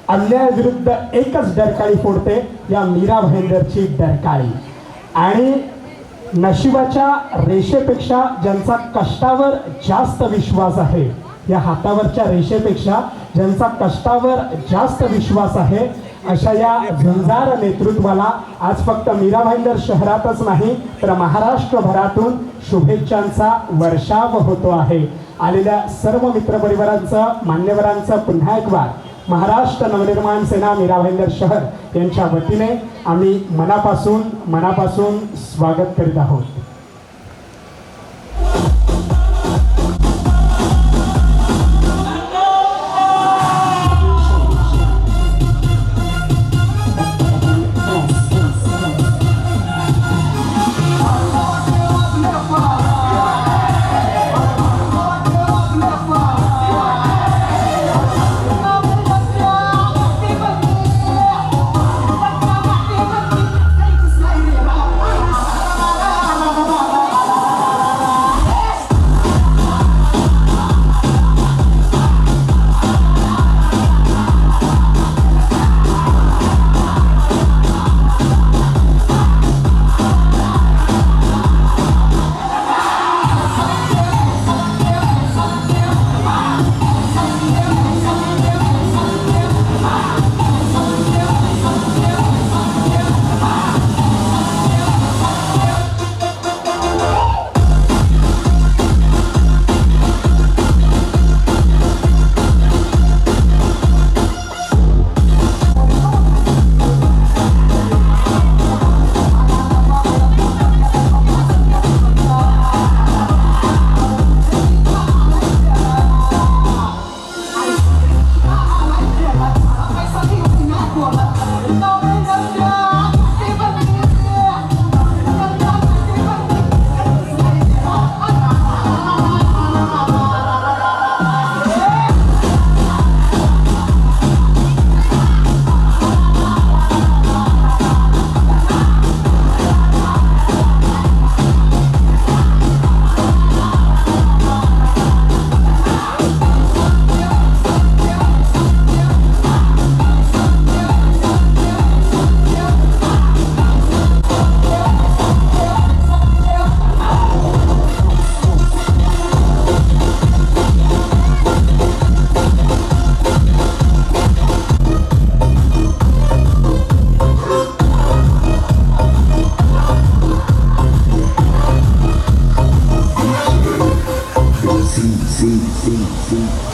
अन्यायाविरुद्ध एकच डरकाळी फोडते या मीरा भाईंदरची डरकाळी. आणि नशिबाच्या रेषेपेक्षा ज्यांचा कष्टावर जास्त विश्वास आहे या हातावरच्या रेषेपेक्षा ज्यांचा कष्टावर जास्त विश्वास आहे अशा या झुंजार नेतृत्वाला आज फक्त मीरा भाईंदर शहरातच नाही तर महाराष्ट्रभरातून शुभेच्छांचा वर्षाव होतो आहे. आलेल्या सर्व मित्रपरिवारांचं, मान्यवरांचं पुन्हा एक वार महाराष्ट्र नवनिर्माण सेना मीरा भाईंदर शहर यांच्या वतीने आम्ही मनापासून स्वागत करीत आहोत.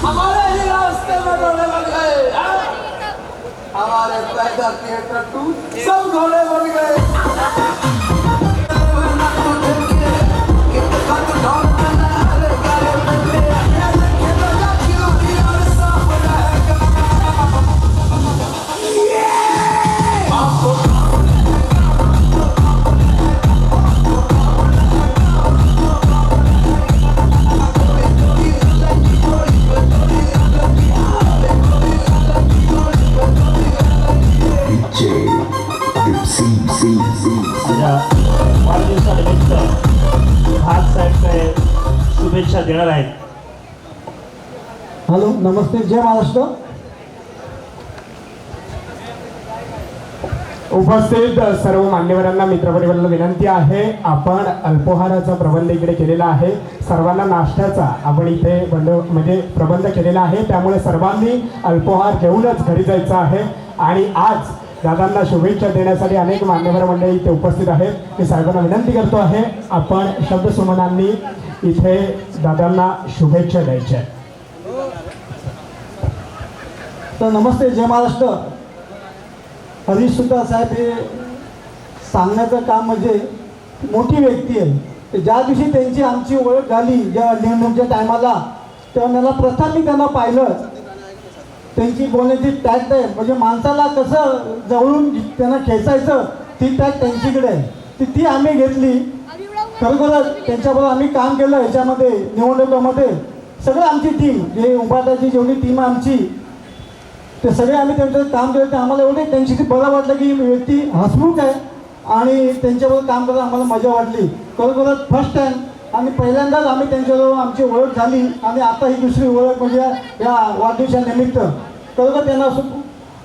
हमारे ही रास्ते में घोड़े बन गए, हमारे पैदा किए टट्टू सब घोड़े बन गए। माझ्या वाढदिवसानिमित्त भाग साहेब काय शुभेच्छा देणार आहेत. हॅलो, नमस्ते, जय महाराष्ट्र. उपस्थित सर्व मान्यवरांना, मित्रपरिवाराला विनंती आहे, आपण अल्पोहाराचा प्रबंध इकडे केलेला आहे. सर्वांना नाश्त्याचा आपण इथे प्रबंध केलेला आहे. त्यामुळे सर्वांनी अल्पोहार घेऊनच घरी जायचं आहे. आणि आज दादांना शुभेच्छा देण्यासाठी अनेक मान्यवर मंडळी इथे उपस्थित आहेत. मी सर्वांना विनंती करतो आहे, आपण शब्दसुमनांनी इथे दादांना शुभेच्छा द्यायच्या. तर नमस्ते, जय महाराष्ट्र. हरीश सुतार साहेब हे सांगण्याचं काम म्हणजे मोठी व्यक्ती आहे. ज्या दिवशी त्यांची आमची ओळख झाली, ज्या निवडणुकीच्या टायमाला, तेव्हा मला प्रथम मी त्यांना पाहिलं. त्यांची बोलण्याची टॅक्ट आहे, म्हणजे माणसाला कसं जवळून त्यांना खेचायचं ती टॅक्ट त्यांच्याकडे आहे. ती आम्ही घेतली. खरोखरच त्यांच्याबरोबर आम्ही काम केलं. ह्याच्यामध्ये निवडणुकामध्ये सगळं आमची टीम, जे उपाध्याची जेवढी टीम आमची, ते सगळे आम्ही त्यांचं काम केलं. ते आम्हाला एवढे त्यांच्याशी बरं वाटलं की व्यक्ती हसमुख आहे आणि त्यांच्याबरोबर काम करायला आम्हाला मजा वाटली. खरोखरच फर्स्ट टाईम आणि पहिल्यांदाच आम्ही त्यांच्याबरोबर आमची ओळख झाली. आणि आता ही दुसरी ओळख म्हणजे या वाढदिवसानिमित्त खरोखर त्यांना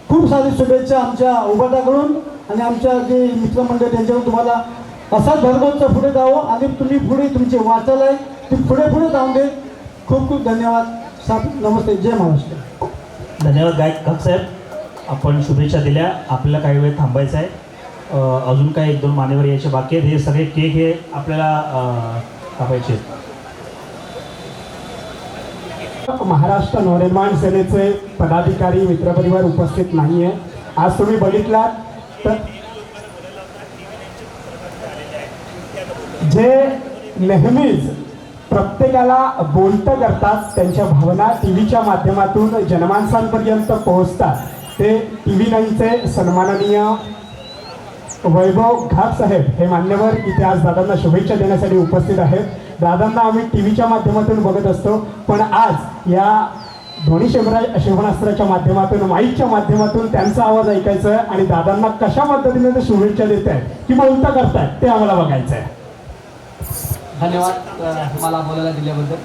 खूप सारी शुभेच्छा आमच्या उभाटाकडून आणि आमच्या जे मित्रमंडळ त्यांच्याकडून. तुम्हाला असाच भरभरचं पुढे जावं आणि तुम्ही पुढे तुमची वाचायला आहे ती पुढे जाऊन दे. खूप खूप धन्यवाद. साहेब नमस्ते, जय महाराष्ट्र. धन्यवाद गायक साहेब, आपण शुभेच्छा दिल्या. आपल्याला काही वेळ थांबायचं आहे. अजून काही 1-2 मान्यवर यायचे बाकी आहेत. हे सगळे केक हे आपल्याला कापायचे आहेत. महाराष्ट्र नवनिर्माण सेनेचे पदाधिकारी मित्रपरिवार उपस्थित नाही आहे. आज तुम्ही बघितलात तर जे नेहमीच प्रत्येकाला बोलतं करतात, त्यांच्या भावना टी व्हीच्या माध्यमातून जनमानसांपर्यंत पोहोचतात, ते TV9चे सन्माननीय वैभव घाट साहेब हे मान्यवर इथे आज दादांना शुभेच्छा देण्यासाठी उपस्थित आहेत. दादांना आम्ही TV च्या माध्यमातून बघत असतो, पण आज या ध्वनी क्षेपणास्त्राच्या माध्यमातून, माईकच्या माध्यमातून त्यांचा आवाज ऐकायचा आहे आणि दादांना कशा पद्धतीने ते शुभेच्छा देत आहेत की बोलता करतायत ते आम्हाला बघायचं आहे. धन्यवाद मला बोलायला दिल्याबद्दल.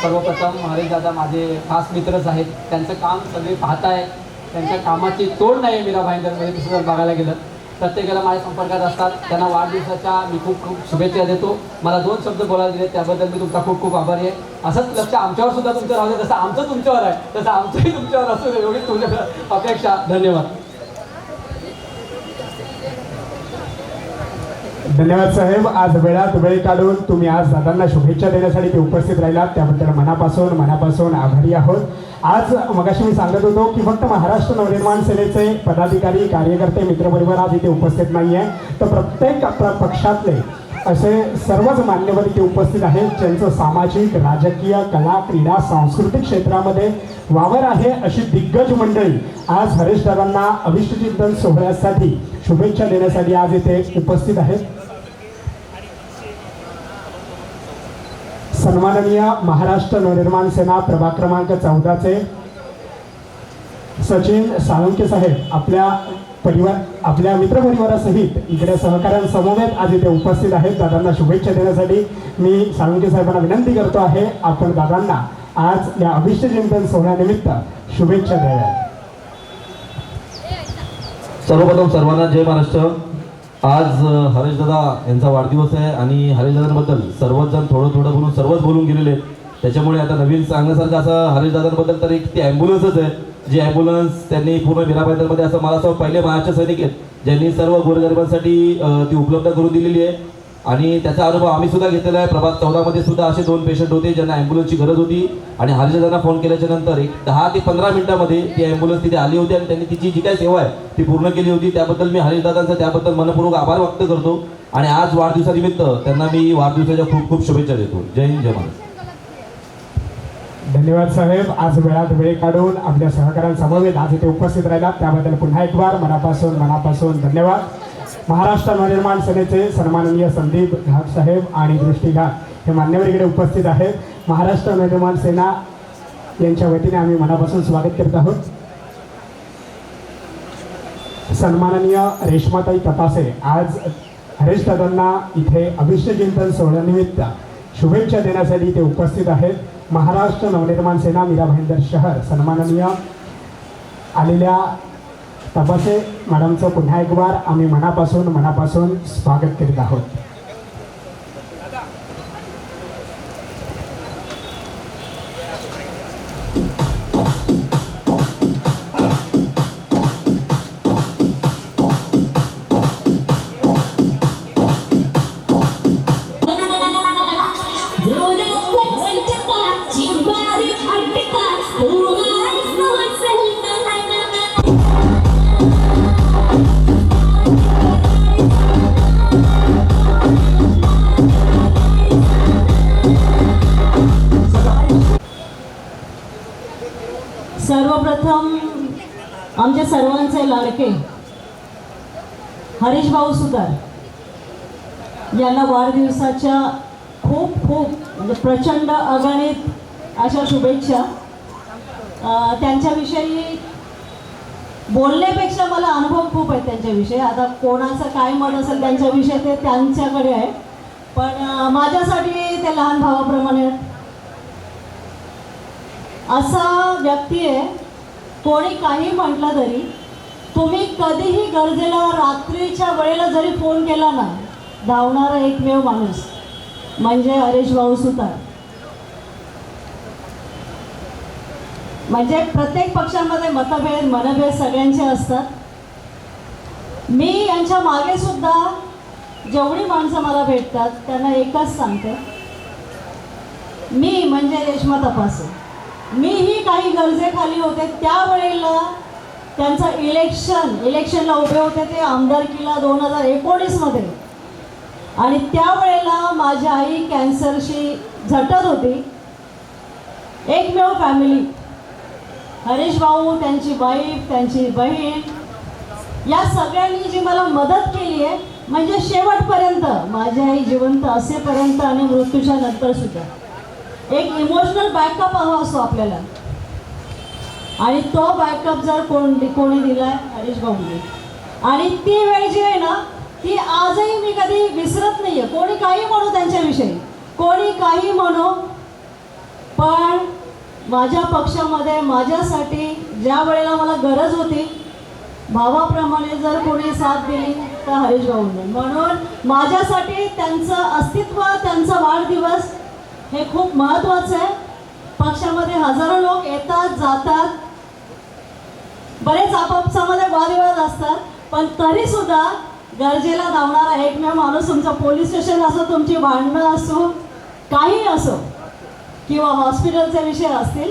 सर्वप्रथम हरेश दादा माझे खास मित्रच आहेत. त्यांचं काम सगळे पाहताय, त्यांच्या कामाची तोड नाही आहे मीरा भाईंदरमध्ये. तसं जर बघायला गेलं प्रत्येकाला माझ्या संपर्कात असतात. त्यांना वाढदिवसाच्या मी खूप खूप शुभेच्छा देतो. मला 2 शब्द बोलायला दिले त्याबद्दल मी तुमचा खूप खूप आभारी आहे. असंच लक्ष आमच्यावर सुद्धा तुमचं राहू दे, जसं आमचं तुमच्यावर आहे तसं आमचंही तुमच्यावर असू दे, एवढी तुमच्या अपेक्षा. धन्यवाद. धन्यवाद साहेब. आज वेळात वेळ काढून तुम्ही आज दादांना शुभेच्छा देण्यासाठी ते उपस्थित राहिलात, त्याबद्दल मनापासून आभारी आहोत. आज मगाशी मी सांगत होतो की फक्त महाराष्ट्र नवनिर्माण सेनेचे पदाधिकारी, कार्यकर्ते, मित्रपरिवार आज इथे उपस्थित नाही आहे, तर प्रत्येक पक्षातले असे सर्वच मान्यवर इथे उपस्थित आहेत, ज्यांचं सामाजिक, राजकीय, कला, क्रीडा, सांस्कृतिक क्षेत्रामध्ये वावर आहे. अशी दिग्गज मंडळी आज हरेश दादांना अभिष्टचिंतन सोहळ्यासाठी शुभेच्छा देण्यासाठी आज इथे उपस्थित आहेत. सन्माननीय महाराष्ट्र नवनिर्माण सेना प्रभाग क्रमांक 14चे सचिन साळुंखे साहेब आपल्या मित्रपरिवारासहित इकडे सहकाऱ्यांसमवेत आज इथे उपस्थित आहेत. दादांना शुभेच्छा देण्यासाठी मी साळुंखे साहेबांना विनंती करतो आहे, आपण दादांना आज या अभिष्टचिंतन सोहळ्यानिमित्त शुभेच्छा द्याव्या. सर्वप्रथम सर्वांना जय महाराष्ट्र. आज हरेशदादा यांचा वाढदिवस आहे आणि हरेशदादांबद्दल सर्वच जण थोडं बोलून सर्वच बोलून गेलेले आहेत. त्याच्यामुळे आता नवीन सांगण्यासारखं असं हरेशदादांबद्दल तर एक ती ॲम्ब्युलन्सच आहे, जी ॲम्ब्युलन्स त्यांनी पूर्ण मीरा भाईंदरमध्ये असं मला असं पहिले महाराष्ट्र सैनिक आहेत ज्यांनी सर्व गोरगरिबांसाठी ती उपलब्ध करून दिलेली आहे. आणि त्याचा अनुभव आम्ही सुद्धा घेतलेला आहे. प्रभाग 14मध्ये सुद्धा असे 2 पेशंट होते ज्यांना ॲम्ब्युलन्सची गरज होती आणि हरेशदादांना फोन केल्याच्या नंतर एक 10 ते 15 मिनिटामध्ये ती ॲम्ब्युलन्स तिथे आली होती आणि त्यांनी तिची जी काही सेवा आहे ती पूर्ण केली होती. त्याबद्दल मी हरेशदादांचा त्याबद्दल मनपूर्वक आभार व्यक्त करतो आणि आज वाढदिवसानिमित्त त्यांना मी वाढदिवसाच्या खूप खूप शुभेच्छा देतो. जय हिंद, जय महाराष्ट्र. धन्यवाद साहेब. आज वेळात वेळ काढून आपल्या सहकाऱ्यांसमवेत आज इथे उपस्थित राहिलात त्याबद्दल पुन्हा एक बार मनापासून धन्यवाद. महाराष्ट्र नवनिर्माण सेनेचे सन्माननीय संदीप घाट साहेब आणि दृष्टी घाट हे मान्यवर इकडे उपस्थित आहेत. महाराष्ट्र नवनिर्माण सेना यांच्या वतीने आम्ही मनापासून स्वागत करत आहोत. सन्माननीय रेश्माताई तपासे आज हरेश दादांना इथे अभिष्टचिंतन सोहळ्यानिमित्त शुभेच्छा देण्यासाठी इथे उपस्थित आहेत. महाराष्ट्र नवनिर्माण सेना मीरा भाईंदर शहर सन्माननीय आलेल्या तपासे मॅडमचं पुन्हा एक बार आम्ही मनापासून स्वागत करीत आहोत. सर्वप्रथम आमच्या सर्वांचे लाडके हरीश भाऊ सुतार यांना वाढदिवसाच्या खूप म्हणजे प्रचंड अगणित अशा शुभेच्छा. त्यांच्याविषयी बोलण्यापेक्षा मला अनुभव खूप आहेत त्यांच्याविषयी. आता कोणाचं काय मत असेल त्यांच्याविषयी ते त्यांच्याकडे आहे, पण माझ्यासाठी ते लहान भावाप्रमाणे असा व्यक्ती आहे. कोणी काही म्हटलं तरी तुम्ही कधीही गरजेला रात्रीच्या वेळेला जरी फोन केला ना, धावणारा एकमेव माणूस म्हणजे हरेश भाऊ सुतार. म्हणजे प्रत्येक पक्षामध्ये मतभेद मनभेद सगळ्यांचे असतात. मी यांच्या मागे सुद्धा जेवढी माणसं मला भेटतात त्यांना एकच सांगते, मी म्हणजे रेश्मा तपासे, मीही काही गरजेखाली होते त्यावेळेला. त्यांचं इलेक्शनला उभे होते ते आमदारकीला 2019मध्ये, आणि त्यावेळेला माझी आई कॅन्सरशी झटत होती. एकमेव फॅमिली, हरीश भाऊ, त्यांची वाईफ, त्यांची बहीण, या सगळ्यांनी जी मला मदत केली आहे, म्हणजे शेवटपर्यंत माझी आई जिवंत असेपर्यंत आणि मृत्यूच्या नंतर सुद्धा एक इमोशनल बॅकअप हवा असतो आपल्याला, आणि तो बॅकअप जर कोणी दिलाय हरीश भाऊंनी. आणि ती वेळ जी आहे ना, ती आजही मी कधी विसरत नाही आहे. कोणी काही म्हणू त्यांच्याविषयी, कोणी काही म्हणू, पण माझ्या पक्षामध्ये माझ्यासाठी ज्या वेळेला मला गरज होती भावाप्रमाणे जर कोणी साथ दिली तर हरीश भाऊंनी. म्हणून माझ्यासाठी त्यांचं अस्तित्व, त्यांचा वाढदिवस हे खूप महत्त्वाचं आहे. पक्षामध्ये हजारो लोक येतात जातात, बरेच आपापसामध्ये वादविवाद असतात, पण तरीसुद्धा गरजेला धावणारा एकमेव माणूस, तुमचं पोलीस स्टेशन असो, तुमची भांडणं असो, काही असो, किंवा हॉस्पिटलचे विषय असतील,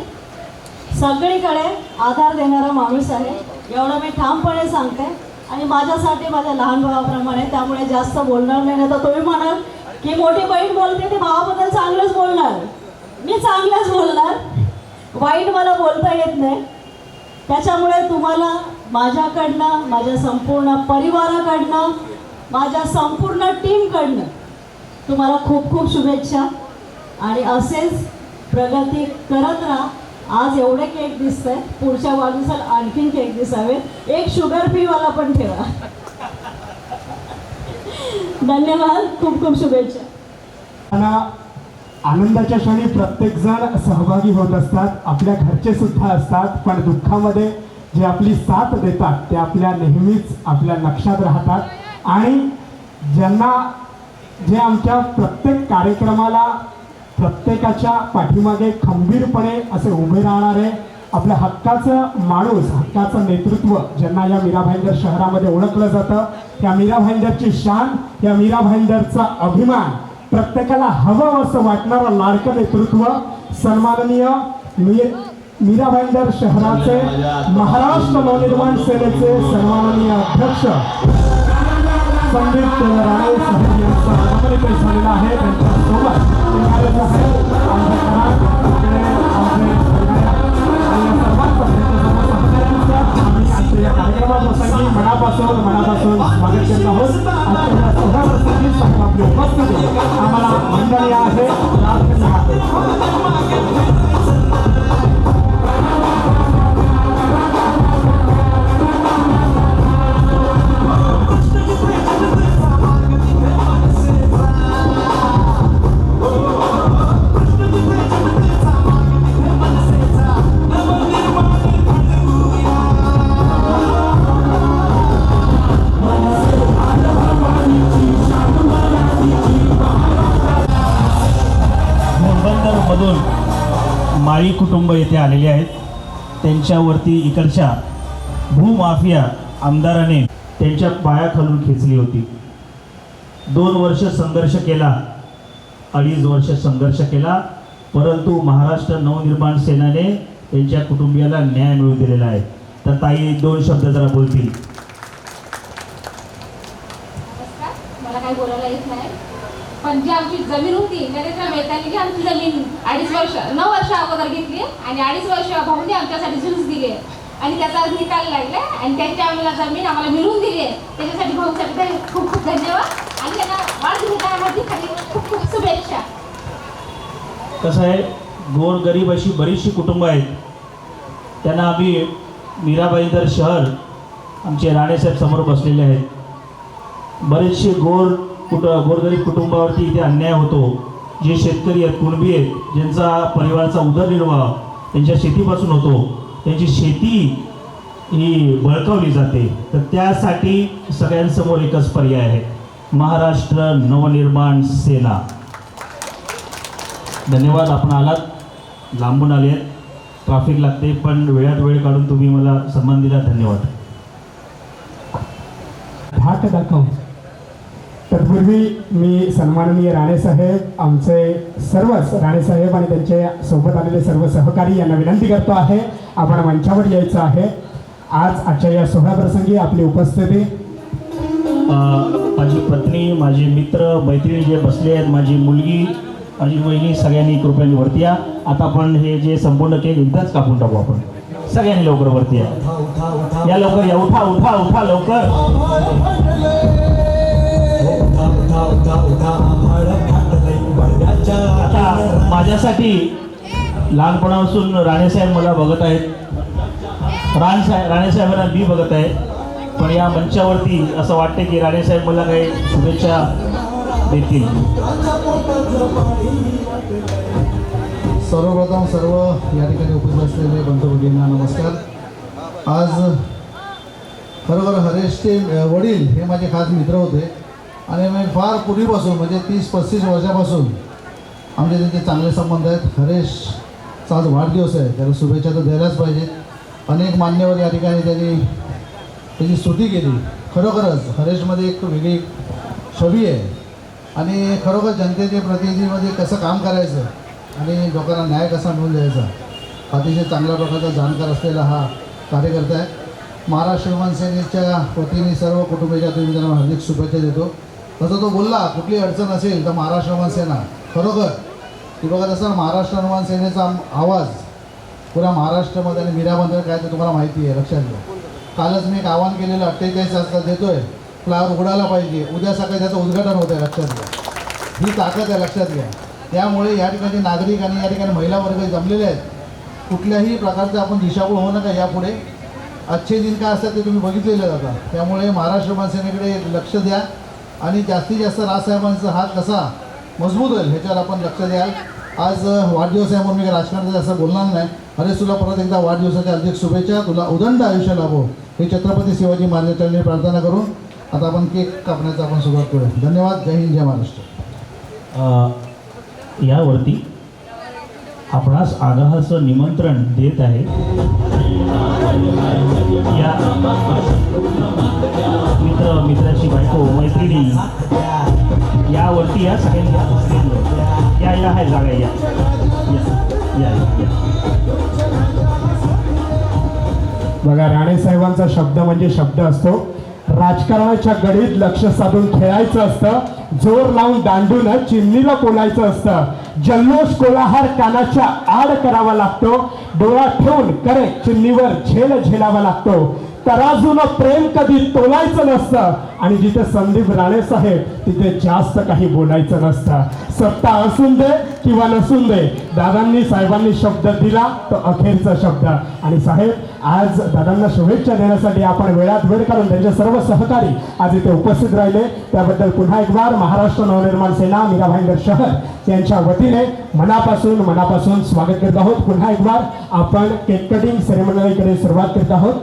सगळीकडे आधार देणारा माणूस आहे, एवढं मी ठामपणे सांगते. आणि माझ्यासाठी माझ्या लहान भावाप्रमाणे, त्यामुळे जास्त बोलणार नाही. तर तुम्ही म्हणाल की मोठी बहीण बोलते ते भावाबद्दल चांगलंच बोलणार, मी चांगलंच बोलणार, वाईट मला बोलता येत नाही. त्याच्यामुळे तुम्हाला माझ्याकडनं, माझ्या संपूर्ण परिवाराकडनं, माझ्या संपूर्ण टीमकडनं तुम्हाला खूप खूप शुभेच्छा. आणि असेच प्रगती करत राहा. आज एवढे केक दिसत आहेत, पुढच्या वाढदिवसाला आणखीन केक दिसावेत. एक शुगर फ्रीवाला पण ठेवा. धन्यवाद, खूप खूप शुभेच्छा. आनंदाच्या क्षणी प्रत्येकजण सहभागी होत असतात, आपल्या घरचे सुद्धा असतात, पण दुःखामध्ये जे आपली साथ देतात ते आपल्या नेहमीच आपल्या लक्षात राहतात. आणि ज्यांना जे आमच्या प्रत्येक कार्यक्रमाला प्रत्येकाच्या पाठीमागे खंबीरपणे असे उभे राहणारे, आपल्या हक्काचं माणूस, हक्काचं नेतृत्व, ज्यांना या मीरा भाईंदर शहरामध्ये ओळखलं जातं, या मीरा भाईंदरची शान, या मीरा भाईंदरचा अभिमान, प्रत्येकाला हवं असं वाटणारं लाडकं नेतृत्व, सन्माननीय मीरा भाईंदर शहराचे महाराष्ट्र नवनिर्माण सेनेचे सन्माननीय अध्यक्ष संदीप राणे साहेब यांचा आगमन झालेला आहे. त्यांच्यासोबत या कार्यक्रमाप्रसंगी मनापासून स्वागत करत आहोत. आजच्या सोहळ्याप्रसंगी आपली उपस्थिती आम्हाला मंडळी आहे. माळी कुटुंब येथे आलेले आहेत. त्यांच्यावरती इकडच्या भूमाफिया आमदाराने त्यांच्या पायाखालून खेचली होती. 2 वर्ष संघर्ष केला, 2.5 वर्ष संघर्ष केला, परंतु महाराष्ट्र नवनिर्माण सेनेने त्यांच्या कुटुंबियाला न्याय मिळवून दिलेला आहे. तर ताई 2 शब्द जरा बोलतील. मला काही बोलायला येत नाही, पण जी आमची जमीन होती नरेंद्र मेहतांनी जी आमची जमीन 9 वर्ष अगोदर घेतली आणि 2.5 वर्ष भाऊंनी आमच्यासाठी झुंज दिली आणि त्याचा निकाल लागला आणि त्यांच्या आम्हाला जमीन आम्हाला मिळवून दिली आहे. त्याच्यासाठी भाऊसाठी खूप खूप धन्यवाद आणि त्यांना वाढदिवसासाठी खूप खूप शुभेच्छा. कसं आहे, गोरगरीब अशी बरीचशी कुटुंब आहेत. त्यांना आम्ही मीरा भाईंदर शहर, आमचे राणेसाहेब समोर बसलेले आहेत. बरेचसे गोरगरीब कुटुंबावरती इथे अन्याय होतो. जे शेतकरी आहेत, कुणबी आहेत, ज्यांचा परिवाराचा उदरनिर्वाह त्यांच्या शेतीपासून होतो, त्यांची शेती ही बळकावली जाते. तर त्यासाठी सगळ्यांसमोर एकच पर्याय आहे, महाराष्ट्र नवनिर्माण सेना. धन्यवाद, आपण आलात, लांबून आले आहेत. ट्रॅफिक लागते, पण वेळात वेळ काढून तुम्ही मला सन्मान दिला, धन्यवाद. धाक दाखव. तत्पूर्वी मी सन्माननीय राणेसाहेब, आमचे सर्वच राणेसाहेब आणि त्यांचे सोबत आलेले सर्व सहकारी यांना विनंती करतो आहे, आपण मंचावर यायचं आहे. आजच्या या सोहळा प्रसंगी आपली उपस्थिती. माझी पत्नी, माझे मित्र मैत्रिणी जे बसले आहेत, माझी मुलगी, माझी वहिनी, सगळ्यांनी कृपयाने वरती या. आता आपण हे जे संपूर्ण केक एकदाच कापून टाकू. आपण सगळ्यांनी लवकर वरती या लवकर या. उठा उठा उठा लवकर. आता माझ्यासाठी लहानपणापासून राणेसाहेब मला बघत आहेत, राणेसाहेबांना मी बघत आहे, पण या मंचावरती असं वाटते की राणेसाहेब मला काही शुभेच्छा देतील. सर्वप्रथम सर्व या ठिकाणी उपस्थित असलेले बंधू भगिनींना नमस्कार. आज खरोखर हरेशचे वडील हे माझे खास मित्र होते आणि मी फार पूर्वीपासून म्हणजे 30-35 वर्षापासून आमचे त्यांचे चांगले संबंध आहेत. हरेशचा आज वाढदिवस आहे, त्याला शुभेच्छा तर द्यायलाच पाहिजे. अनेक मान्यवर या ठिकाणी त्यांनी त्याची स्तुती केली. खरोखरच हरेशमध्ये एक वेगळी छबी आहे आणि खरोखर जनतेच्या प्रतिनिधीमध्ये कसं काम करायचं आणि लोकांना न्याय कसा मिळून द्यायचा, अतिशय चांगल्या प्रकारचा जाणकार असलेला हा कार्यकर्ता आहे. महाराष्ट्र शिवसेनेच्या वतीने सर्व कुटुंबियांच्या तुम्ही त्यांना हार्दिक शुभेच्छा देतो. तसं तो बोलला कुठली अडचण असेल तर महाराष्ट्र शिवसेना, खरोखर ती बघत असताना महाराष्ट्र शिवसेनेचा आवाज पुरा महाराष्ट्रामध्ये आणि मीडियामध्ये काय ते तुम्हाला माहिती आहे, लक्षात घ्या. कालच मी एक आवाहन केलेलं 48 तास देतोय, फ्लावर उघडायला पाहिजे, उद्या सकाळी त्याचं उद्घाटन होतं आहे, लक्षात घ्या. ही ताकद आहे, लक्षात घ्या. त्यामुळे या ठिकाणी नागरिक आणि या ठिकाणी महिला वर्ग जमलेले आहेत. कुठल्याही प्रकारचं आपण दिशाभूल होऊ नका. यापुढे अच्छे दिन काय असतात ते तुम्ही बघितलेले जाता. त्यामुळे महाराष्ट्र शिवसेनेकडे लक्ष द्या आणि जास्तीत जास्त राजसाहेबांचा हात कसा मजबूत होईल ह्याच्यावर आपण लक्ष द्याल. आज वाढदिवस आहे म्हणून मी राजकारणाचं असं बोलणार नाही. अरे तुला परत एकदा वाढदिवसाच्या हार्दिक शुभेच्छा, तुला उदंड आयुष्य लाभो हे छत्रपती शिवाजी महाराजांनी प्रार्थना करून आता आपण केक कापण्याचा आपण सुरुवात करूया. धन्यवाद. जय हिंद, जय महाराष्ट्र. यावरती आपणास आग्रहाचं निमंत्रण देत आहे. या मित्राची बायको, मैत्रिणी यावरती या सगळ्यांनी या आहे जागा या. बघा, राणेसाहेबांचा शब्द म्हणजे शब्द असतो. राजकारणाच्या गडीत लक्ष साधून खेळायचं असतं, जोर लावून दांडून चिमणीला बोलायचं असतं. जल्लोष कोलाहल कानाच्या आड करावा लागतो, डोळा ठेवून करे चिमणीवर झेलावा लागतो. तराजून प्रेम कधी तोलायचं नसतं आणि जिथे संदीप राणेसाहेब तिथे जास्त काही बोलायचं नसतं. सत्ता असून दे किंवा नसून दे, दादांनी साहेबांनी शब्द दिला तो अखेरचा शब्द. आणि साहेब, आज दादांना शुभेच्छा देण्यासाठी आपण वेळात वेळ काढून त्यांचे सर्व सहकारी आज इथे उपस्थित राहिले, त्याबद्दल पुन्हा एक बार महाराष्ट्र नवनिर्माण सेना मीरा भाईंदर शहर यांच्या वतीने मनापासून स्वागत करत आहोत. पुन्हा एक बार आपण केक कटिंग सेरेमनीकडे सुरुवात करत आहोत.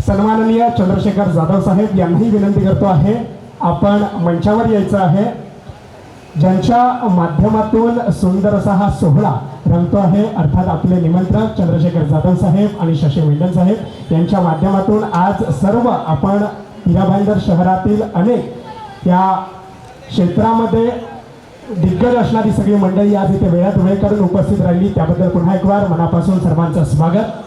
सन्माननीय चंद्रशेखर जाधव साहेब यांनाही विनंती करतो आहे, आपण मंचावर यायचं आहे. ज्यांच्या माध्यमातून सुंदर असा हा सोहळा रंगतो आहे, अर्थात आपले निमंत्रक चंद्रशेखर जाधव साहेब आणि शशी वेंडन साहेब यांच्या माध्यमातून आज सर्व आपण मीरा भाईंदर शहरातील अनेक या क्षेत्रामध्ये दिग्गज असणारी सगळी मंडळी आज इथे वेळात वेळ काढून उपस्थित राहिली, त्याबद्दल पुन्हा एक बार मनापासून सर्वांचं स्वागत.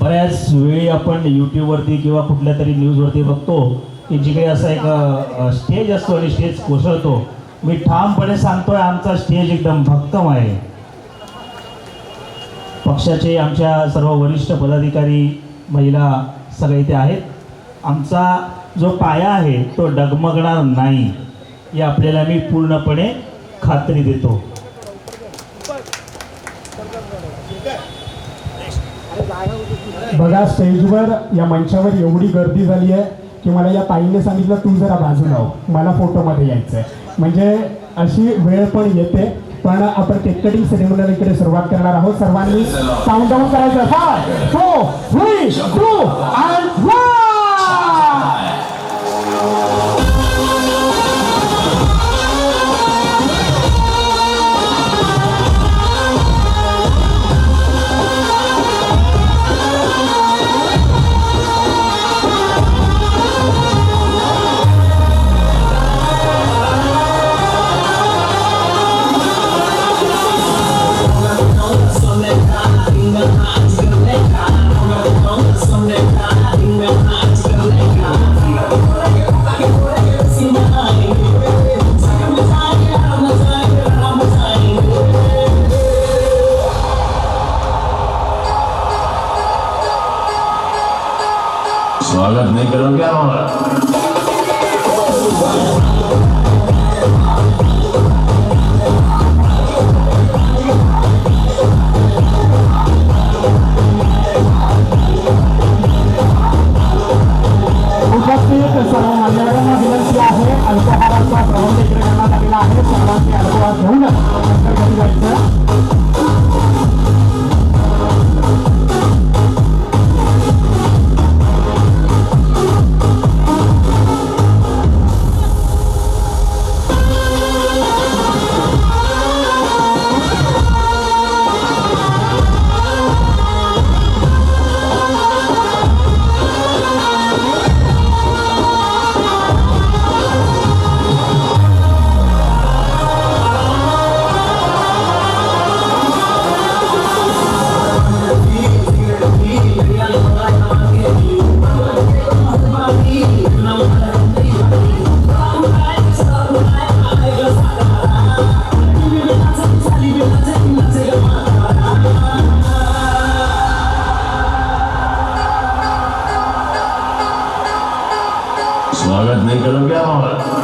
बऱ्याच वेळी आपण यूट्यूबवरती किंवा कुठल्या तरी न्यूजवरती बघतो की जिकडे असा एक स्टेज असतो आणि स्टेज कोसळतो. मी ठामपणे सांगतोय, आमचा स्टेज एकदम भक्कम आहे. पक्षाचे आमच्या सर्व वरिष्ठ पदाधिकारी, महिला सगळे इथे आहेत. आमचा जो पाया आहे तो डगमगणार नाही, हे आपल्याला मी पूर्णपणे खात्री देतो. बघा, स्टेजवर या मंचावर एवढी गर्दी झाली आहे की मला या ताईने सांगितलं तू जरा बाजूला हो, मला फोटोमध्ये यायचं आहे. म्हणजे अशी वेळ पण येते. पण आपण केक कटिंग सेरेमनीकडे सुरुवात करणार आहोत. सर्वांनी काउंट डाऊन करायचं. 5, 4, 3, 2 and 1. स्वागत नहीं करोगे हमारा? उपस्थित सर्व मान्यवरांना विनंती आहे अल्पहाराचा प्रबंध इकडे करण्यात आलेला आहे. सर्वांचे अल्पहार घेऊनच नंतर घरी जायचं. स्वागत नहीं करोगे हमारा?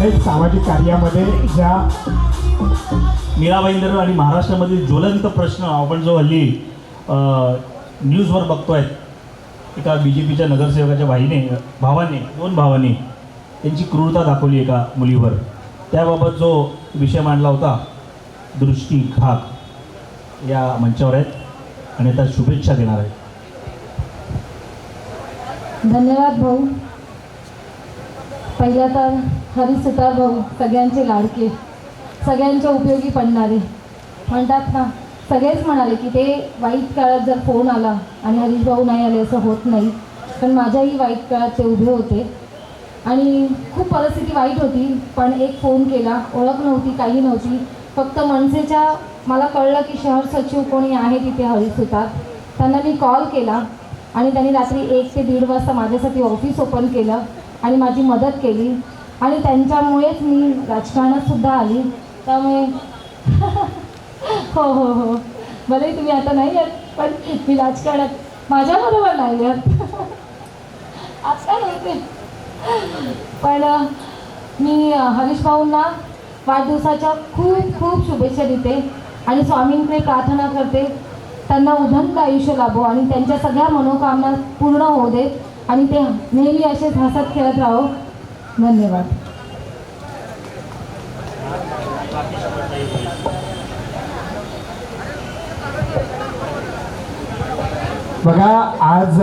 आहेत सामाजिक कार्यामध्ये, ज्या मीरा भाईंदर आणि महाराष्ट्रामधील ज्वलंत प्रश्न आपण जो हल्ली न्यूजवर बघतोय, एका BJPच्या नगरसेवकाच्या दोन भावांनी त्यांची क्रूरता दाखवली एका मुलीवर, त्याबाबत जो विषय मांडला होता दृष्टीघात या मंचावर आहेत आणि त्या शुभेच्छा देणार आहेत. धन्यवाद भाऊ. पहिला तर हरीश सुतार भाऊ सगळ्यांचे लाडके, सगळ्यांच्या उपयोगी पडणारे. म्हणतात ना, सगळेच म्हणाले की ते वाईट काळात जर फोन आला आणि हरीश भाऊ नाही आले असं होत नाही, पण माझ्याही वाईट काळात ते उभे होते आणि खूप परिस्थिती वाईट होती, पण एक फोन केला, ओळख नव्हती, काही नव्हती, फक्त मनसेच्या मला कळलं की शहर सचिव कोणी आहे तिथे हरीश सुतार, त्यांना मी कॉल केला आणि त्यांनी रात्री 1 ते 1:30 वाजता माझ्यासाठी ऑफिस ओपन केलं आणि माझी मदत केली आणि त्यांच्यामुळेच मी राजकारणातसुद्धा आली. त्यामुळे हो हो हो, भले तुम्ही आता नाही आहेत, पण मी राजकारणात माझ्याबरोबर नाही आहेत आता नव्हते. पण मी हरीश भाऊंना वाढदिवसाच्या खूप खूप शुभेच्छा देते आणि स्वामींकडे प्रार्थना करते त्यांना उदंड आयुष्य लाभो आणि त्यांच्या सगळ्या मनोकामना पूर्ण होऊ देत आणि ते नेहमी असेच हसत खेळत राहो. धन्यवाद. बघा, आज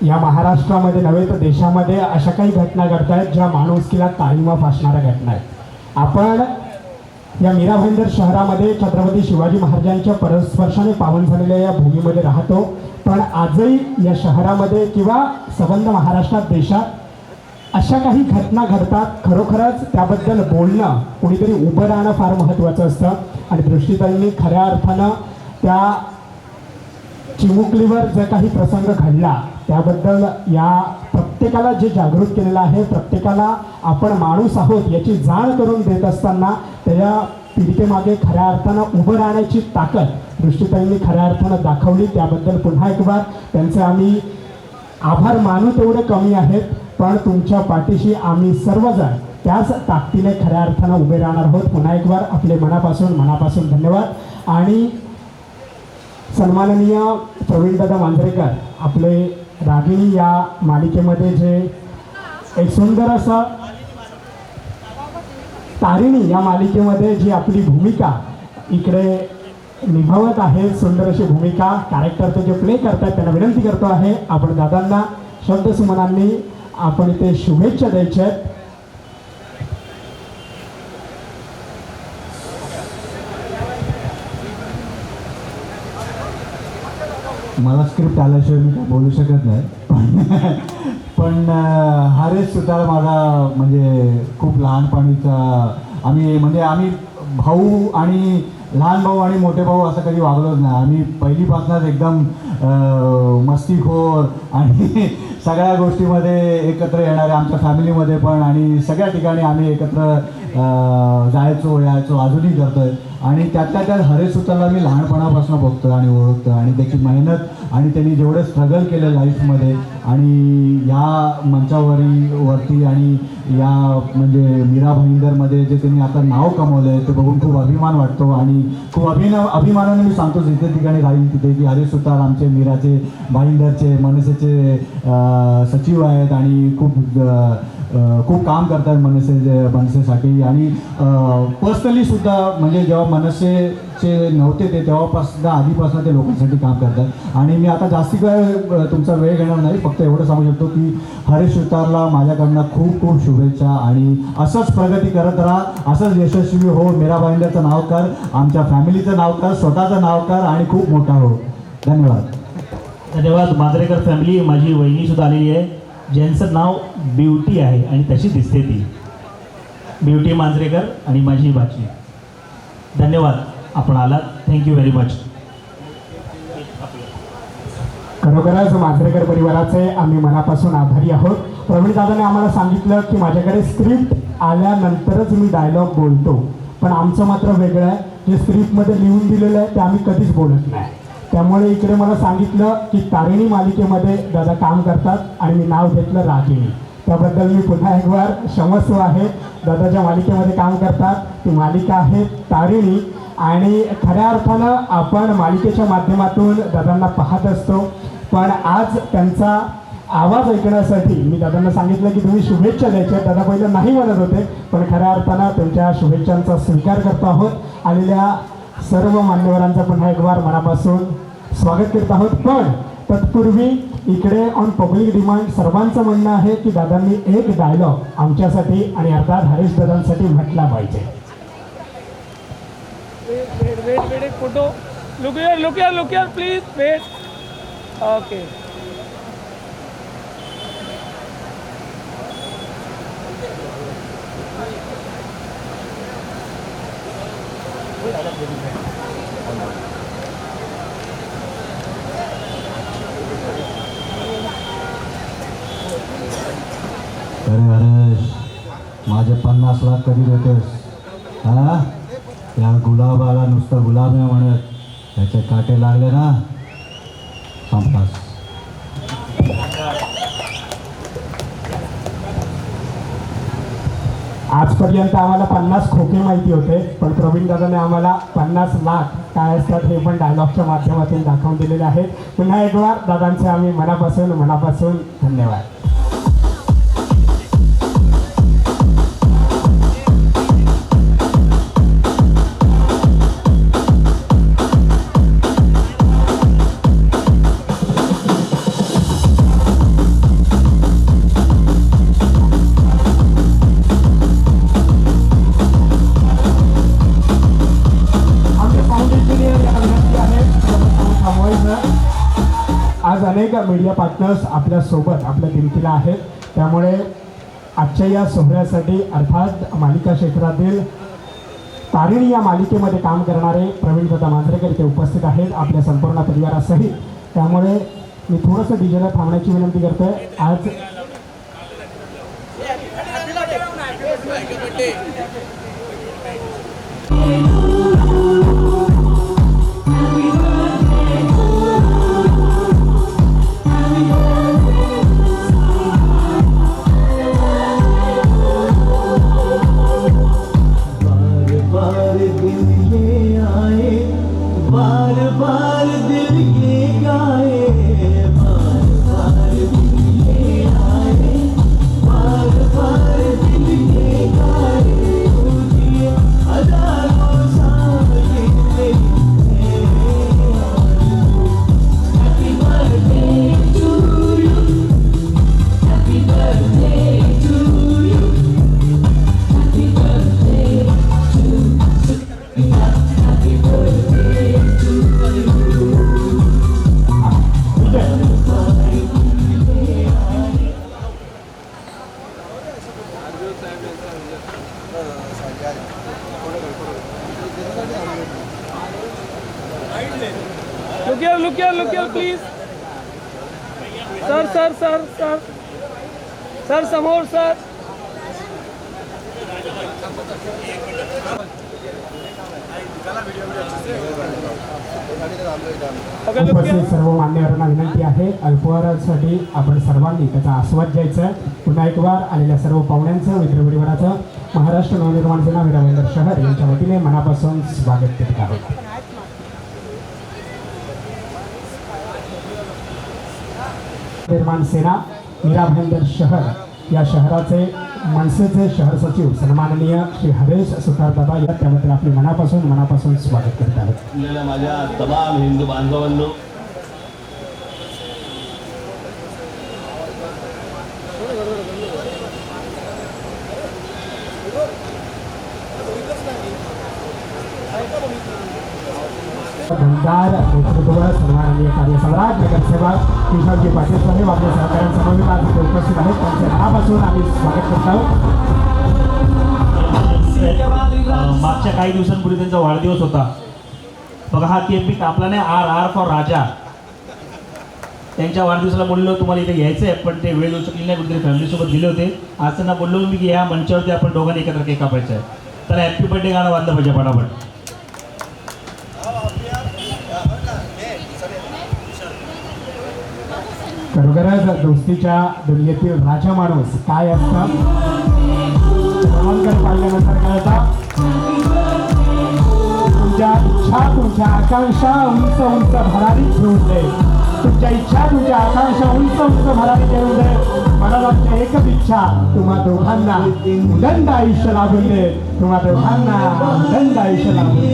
या महाराष्ट्रामध्ये नव्हे तर देशामध्ये अशा काही घटना घडत आहेत ज्या माणुसकीला ताळीमा फासणाऱ्या घटना आहेत. आपण या मीरा भाईंदर शहरामध्ये छत्रपती शिवाजी महाराजांच्या परस्पर्शाने पावन झालेल्या या भूमीमध्ये राहतो, पण आजही या शहरामध्ये किंवा संबंध महाराष्ट्रात, देशात अशा काही घटना घडतात. खरोखरच त्याबद्दल बोलणं, कुणीतरी उभं राहणं फार महत्त्वाचं असतं आणि दृष्टीताईंनी खऱ्या अर्थानं त्या चिमुकलीवर जे काही प्रसंग घडला त्याबद्दल या प्रत्येकाला जे जागृत केलेलं आहे, प्रत्येकाला आपण माणूस आहोत याची जाण करून देत असताना त्या पीडितेमागे खऱ्या अर्थानं उभं राहण्याची ताकद दृष्टीताईंनी खऱ्या अर्थानं दाखवली. त्याबद्दल पुन्हा एक बार त्यांचे आम्ही आभार मानू तेवढे कमी आहेत, पण तुमच्या पाठीशी आम्ही सर्वजण त्याच ताकदीने खऱ्या अर्थानं उभे राहणार आहोत. पुन्हा एक बार आपले मनापासून धन्यवाद. आणि सन्माननीय प्रवीणदादा मांजरेकर आपले रागिणी या मालिकेमध्ये जे एक सुंदर असं तारिणी या मालिकेमध्ये जी आपली भूमिका इकडे निभावत आहे, सुंदर अशी भूमिका कॅरेक्टर ते जे प्ले करतात त्यांना विनंती करतो आहे आपण दादांना शब्दसुमनांनी आपण इथे शुभेच्छा द्यायच्या आहेत. मला स्क्रिप्ट आल्याशिवाय मी काय बोलू शकत नाही, पण हरीश सुतार माझा म्हणजे खूप लहानपणीचा आम्ही भाऊ आणि लहान भाऊ आणि मोठे भाऊ असं कधी वागलोच नाही. आम्ही पहिलीपासूनच एकदम मस्तीखोर आणि सगळ्या गोष्टीमध्ये एकत्र येणारे, आमच्या फॅमिलीमध्ये पण आणि सगळ्या ठिकाणी आम्ही एकत्र जायचो यायचो, अजूनही करतोय. आणि त्यातल्या त्यात हरीश सुतारला मी लहानपणापासून बघतो आणि ओळखतो आणि त्याची मेहनत आणि त्यांनी जेवढं स्ट्रगल केलं लाईफमध्ये आणि या मंचावरती आणि या म्हणजे मीरा भाईंदरमध्ये जे त्यांनी आता नाव कमवलं आहे ते बघून खूप अभिमान वाटतो. आणि खूप अभिमानाने मी सांगतो जिथे ठिकाणी राहील तिथे की हरीश सुतार आमचे मीराचे भाईंदरचे मनसेचे सचिव आहेत आणि खूप काम करतात मनसेसाठी. आणि पर्सनली सुद्धा म्हणजे जेव्हा मनसेचे नव्हते ते तेव्हापासून आधीपासून ते लोकांसाठी काम करतात. आणि मी आता जास्ती काय तुमचा वेळ घेणार नाही, फक्त एवढं सांगू शकतो की हरीश सुतारला माझ्याकडनं खूप खूप शुभेच्छा आणि असंच प्रगती करत राहा, असंच यशस्वी हो. मीरा भाईंदरचं नाव कर, आमच्या फॅमिलीचं नाव कर, स्वतःचं नाव कर आणि खूप मोठा हो. धन्यवाद. धन्यवाद. मांजरेकर फॅमिली, माझी वहिनीसुद्धा आलेली आहे ज्यांचं नाव ब्युटी आहे आणि तशी दिसते ती ब्युटी मांजरेकर आणि माझी भाची. धन्यवाद, आपण आलात. Thank you very much. खरोखरच मांजरेकर परिवाराचे आम्ही मनापासून आभारी आहोत. प्रवीण दादाने आम्हाला सांगितलं की माझ्याकडे स्क्रिप्ट आल्यानंतरच मी डायलॉग बोलतो, पण आमचं मात्र वेगळं आहे. जे स्क्रिप्टमध्ये लिहून दिलेलं आहे ते आम्ही कधीच बोलत नाही. त्यामुळे इकडे मला सांगितलं की तारिणी मालिकेमध्ये दादा काम करतात आणि मी नाव घेतलं रागिणी. त्याबद्दल मी पुन्हा एक बार क्षमस्व आहे. दादाच्या मालिकेमध्ये काम करतात, ती मालिका आहे तारिणी. आणि खऱ्या अर्थानं आपण मालिकेच्या माध्यमातून दादांना पाहत असतो, पण आज त्यांचा आवाज ऐकण्यासाठी मी दादांना सांगितलं की तुम्ही शुभेच्छा द्यायच्या. दादा पहिलं नाही म्हणत होते, पण खऱ्या अर्थानं त्यांच्या शुभेच्छांचा स्वीकार करतो आहोत. आलेल्या सर्व मान्यवरांचं पुन्हा एक बार मनापासून स्वागत करत आहोत. पण तत्पूर्वी इकडे ऑन पब्लिक डिमांड सर्वांचं म्हणणं आहे की दादांनी एक डायलॉग आमच्यासाठी आणि अर्थात हरीश दादांसाठी म्हटला पाहिजे. Wait photo look here please wait. Okay. अरे हरेश, माझे 50 लाख कधी देतोस? हा, त्या गुलाबाला नुसतं गुलाब नाही म्हणत, त्याचे काटे लागले ना संपलास. आजपर्यंत आम्हाला 50 खोके माहिती होते, पण प्रवीण दादाने आम्हाला 50 लाख काय असतात हे पण डायलॉगच्या माध्यमातून दाखवून दिलेले आहेत. पुन्हा एक बार दादांचे आम्ही मनापासून धन्यवाद. आज अनेक मीडिया पार्टनर्स आपल्यासोबत आपल्या दिमतीला आहेत, त्यामुळे आजच्या या सोहळ्यासाठी अर्थात मालिका क्षेत्रातील तारिणी या मालिकेमध्ये काम करणारे प्रवीणदादा मांजरेकर ते उपस्थित आहेत आपल्या संपूर्ण परिवारासहित. त्यामुळे मी थोडंसं डीजेला थांबण्याची विनंती करतोय. आज look here please. Sir समोर sir. उपस्थित सर्व मान्यवरांना विनंती आहे, अल्पहारासाठी आपण सर्वांनी त्याचा आस्वाद घ्यायचा आहे. पुन्हा एक बार आलेल्या सर्व पाहुण्यांचं मित्र परिवाराचं महाराष्ट्र नवनिर्माण सेना वीरावेंदर शहर यांच्या वतीने मनापासून स्वागत करत आहोत. निर्माण सेना वीरावेंदर शहर या शहराचे मनसेचे शहर सचिव सन्माननीय श्री हरेश सुतार दादा या त्याबद्दल आपले मनापासून स्वागत करत आहोत. माझ्या तमाम हिंदू बांधवांनो, दमदार नेतृत्व सन्माननीय कार्यसम्राट नगरसेवक किशोरजी पाटील साहेब आपल्या सहकाऱ्यांसमवेत आज इथे उपस्थित आहेत. त्यांचे मनापासून आम्ही स्वागत करत आहोत. मागच्या काही दिवसांपूर्वी त्यांचा वाढदिवस होता बघा. हा केक मी कापला नाही. आर फॉर राजा. त्यांच्या वाढदिवसाला बोललो तुम्हाला इथे यायचं आहे, पण ते वेळ येऊ शकली नाही, कुठेतरी फॅमिलीसोबत गेले होते. आज त्यांना बोललो मी की या मंचावरती आपण दोघांनी एकत्र केक कापायचा आहे. तर हॅपी बर्थडे गाणं वाजलं पाहिजे फटाफट. खरोखरच दोस्तीच्या दुनियेतील राजा माणूस काय असतं रमणकर पाहिल्यानंतर कळतं. तुमच्या इच्छा तुमच्या आकांक्षा उंच उंच भरारी घेऊन दे. तुमच्या इच्छा तुमच्या आकांक्षा उंच उंच भरारी घेऊन दे. मला वाटतं एकच इच्छा तुम्हा दोघांना उदंड आयुष्य लाभून दे. तुम्हा दोघांना उदंड आयुष्य लाभून दे.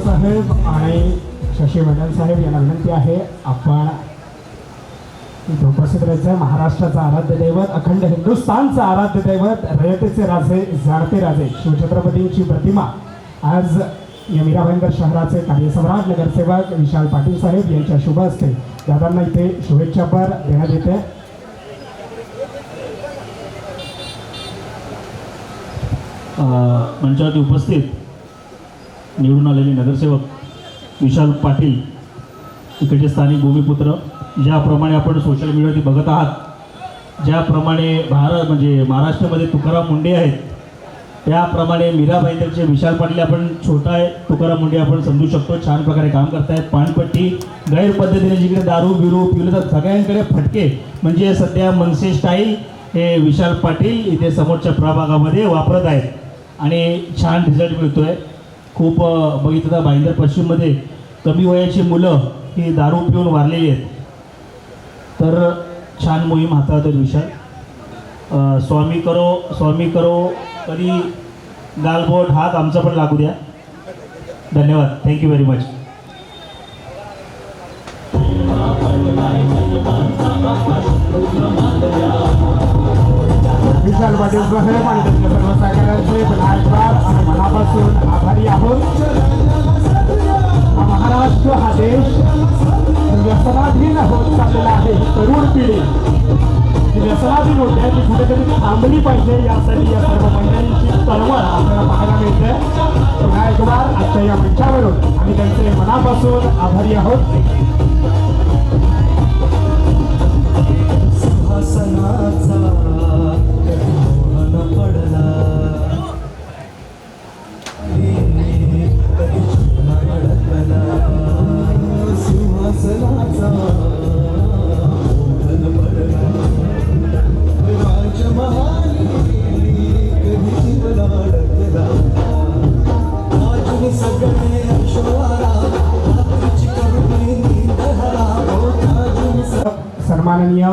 साहेब आणि शशी मंडल साहेब यांना विनंती आहे आपण इथे उपस्थित राहायचं. महाराष्ट्राचं आराध्य दैवत अखंड हिंदुस्थानचं आराध्य दैवत रयतेचे राजे जाणते राजे शिवछत्रपतींची प्रतिमा आज या मीरा भाईंदर शहराचे कार्यसम्राट नगरसेवक विशाल पाटील साहेब यांच्या शुभ हस्ते दादांना इथे शुभेच्छापर देण्यात येते. मंचावरती उपस्थित निवडून आलेले नगरसेवक विशाल पाटील, इकडचे स्थानिक भूमिपुत्र, ज्याप्रमाणे आपण सोशल मीडियावरती बघत आहात, ज्याप्रमाणे महाराष्ट्रामध्ये तुकाराम मुंडे आहेत, त्याप्रमाणे मीरा भाईंदरचे विशाल पाटील आपण छोटा आहे तुकाराम मुंडे आपण समजू शकतो. छान प्रकारे काम करतायत. पानपट्टी गैरपद्धतीने जिकडे दारू बिरू पिलं तर सगळ्यांकडे फटके म्हणजे सध्या मनसे स्टाईल हे विशाल पाटील इथे समोरच्या प्रभागामध्ये वापरत आहेत आणि छान रिझल्ट मिळतोय. खूप बघितलं तर भाईंदर पश्चिममध्ये कमी वयाची मुलं ही दारू पिऊन वारलेली आहेत. तर छान मोहीम हाताळतात विशाल. स्वामी करो कधी गालबोट हात आमचा पण लागू द्या. धन्यवाद. Thank you very much. Vishal Patil साहेब आणि त्यांच्या सर्व सहकार्यांचे आणि मनापासून आभारी आहोत. महाराष्ट्र हा देश व्यसनाधीन होत चाललेला आहे. तरुण पिढी जी व्यसनाधीन होते ती कुठेतरी थांबली पाहिजे यासाठी या सर्व मंडळींची चळवळ आपल्याला पाहायला मिळते. पुन्हा एकदा आजच्या या मंचावरून आम्ही त्यांचे मनापासून आभारी आहोत. सन्माननीय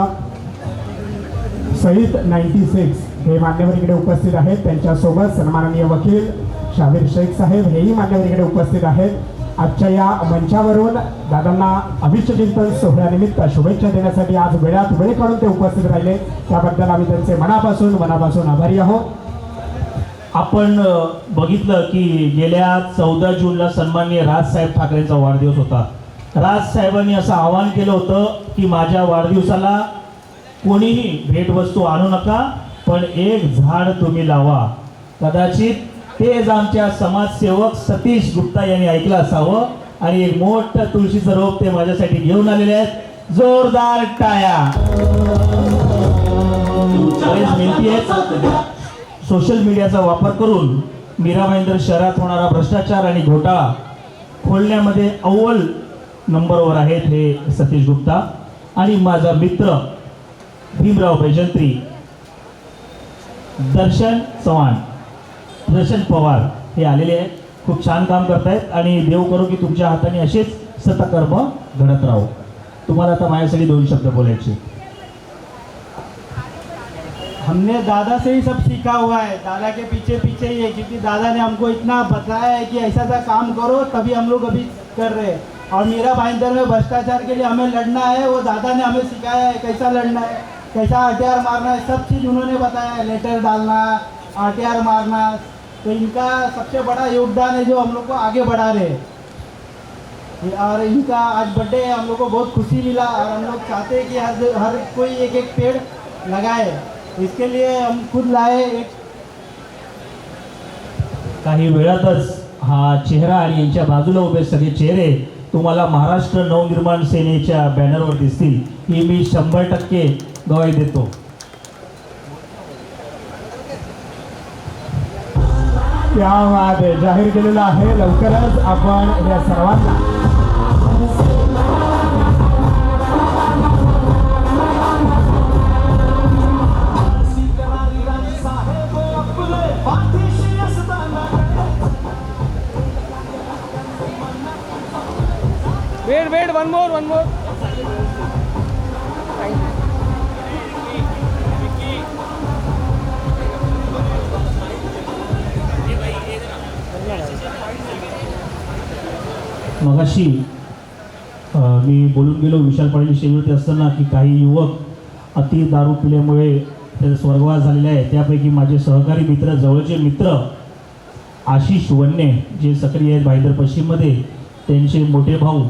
सहित 96 हे मान्यवर इकडे उपस्थित आहेत. त्यांच्यासोबत सन्माननीय वकील शाहीर शेख साहेब हेही मान्यवर इकडे उपस्थित आहेत. आजच्या या मंचावरून दादांना अभिष्ट चिंतन सोहळ्यानिमित्त शुभेच्छा देण्यासाठी आज वेळात वेळ काढून ते उपस्थित राहिले. त्याबद्दल आम्ही त्यांचे मनापासून आभारी आहोत. आपण बघितलं की गेल्या 14 जूनला सन्माननीय राजसाहेब ठाकरेंचा वाढदिवस होता. राजसाहेबांनी असं आवाहन केलं होतं की माझ्या वाढदिवसाला कोणीही भेटवस्तू आणू नका, पण एक झाड तुम्ही लावा. कदाचित तेच आमच्या समाजसेवक सतीश गुप्ता यांनी ऐकलं असावं आणि एक मोठं तुळशीचं रोप ते माझ्यासाठी घेऊन आलेले आहेत. जोरदार टाळ्या. विनंती आहे सोशल मीडियाचा वापर करून मीरा भाईंदर शहरात होणारा भ्रष्टाचार आणि घोटाळा खोलण्यामध्ये अव्वल नंबरवर आहेत हे सतीश गुप्ता आणि माझा मित्र भीमराव बैजंत्री, दर्शन पवार हे आलेले आहेत. खूप छान काम करतायत आणि देव करो की तुमच्या हाताने असेच सतकर्म घडत राहो. तुम्हाला आता माझ्यासाठी 2 शब्द बोलायचे. हमने दादा से ही सब सीखा हुआ है. दादा के पीछे पीछे ही है क्योंकि दादा ने हमको इतना बताया है कि ऐसा ऐसा काम करो तभी हम लोग अभी कर रहे हैं. और मीरा भाईंदर में भ्रष्टाचार के लिए हमें लड़ना है. वो दादा ने हमें सिखाया है कैसा लड़ना है, कैसा RTR मारना है, सब चीज़ उन्होंने बताया, लेटर डालना, RTR मारना। तो इनका सबसे बड़ा योगदान है जो हम लोग को आगे बढ़ा रहे हैं। और इनका आज बर्थडे है, हम लोग को बहुत खुशी मिला और हम लोग चाहते हैं कि हर कोई एक एक पेड़ लगाए। इसके लिए हम खुद लाए एक। काही वेळातच हा चेहरा आणि यांच्या बाजूला उभे सगळे चेहरे तुम्हाला महाराष्ट्र नवनिर्माण सेनेच्या बॅनरवर दिसतील ही मी 100% गवाही देतो. त्या बात आहे, जाहीर केलेलं आहे. लवकरच आपण या सर्वांना Wait, one more. मगाशी मी बोलून गेलो विशाल पाटील स्टेजवरती असताना की काही युवक अति दारू पिल्यामुळे ते स्वर्गवास झालेले आहे. त्यापैकी माझे सहकारी मित्र, जवळचे मित्र आशिष वन्ने जे सक्रिय आहेत भाईंदर पश्चिममध्ये, त्यांचे मोठे भाऊ,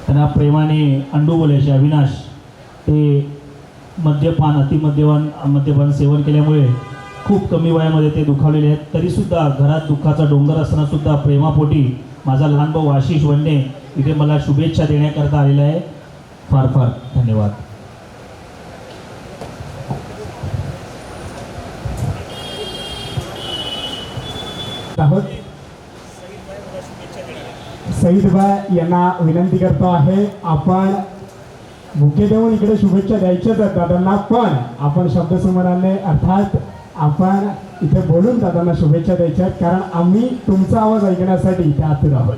त्यांना प्रेमाने अंडू बोलायचे अविनाश, ते मद्यपान सेवन केल्यामुळे खूप कमी वयामध्ये ते दुखावलेले आहेत. तरीसुद्धा घरात दुःखाचा डोंगर असतानासुद्धा प्रेमापोटी माझा लहान भाऊ आशिष वन्ने इथे मला शुभेच्छा देण्याकरता आलेला आहे. फार फार धन्यवाद. सईदभाई यांना विनंती करतो आहे, आपण बुके देऊन इकडे शुभेच्छा द्यायच्याच आहेत दादांना, पण आपण शब्दसमराने अर्थात आपण इथे बोलून दादांना शुभेच्छा द्यायच्या आहेत, कारण आम्ही तुमचा आवाज ऐकण्यासाठी इथे आतुर आहोत.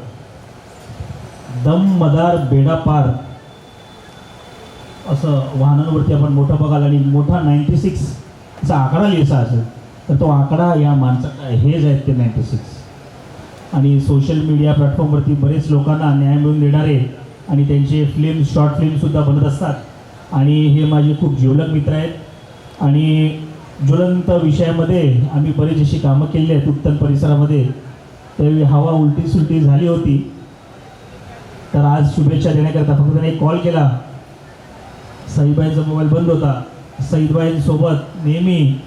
दम मदार बेडा पार असं वाहनांवरती आपण मोठा बघाल आणि मोठा 96चा आकडा लिहायचा असेल तर तो आकडा या माणसाचा हेच आहेत ते 96. आणि सोशल मीडिया प्लॅटफॉर्मवरती बरेच लोकांना न्याय मिळवून देणारे आणि त्यांचे शॉर्ट फिल्मसुद्धा बनत असतात. आणि हे माझे खूप जिवलग मित्र आहेत आणि ज्वलंत विषयामध्ये आम्ही बरेच अशी कामं केली आहेत उत्तम परिसरामध्ये. त्यावेळी हवा उलटी सुलटी झाली होती, तर आज शुभेच्छा देण्याकरता फक्त त्याने कॉल केला. सईदबाईंचा मोबाईल बंद होता. सईदबाईंसोबत नेहमी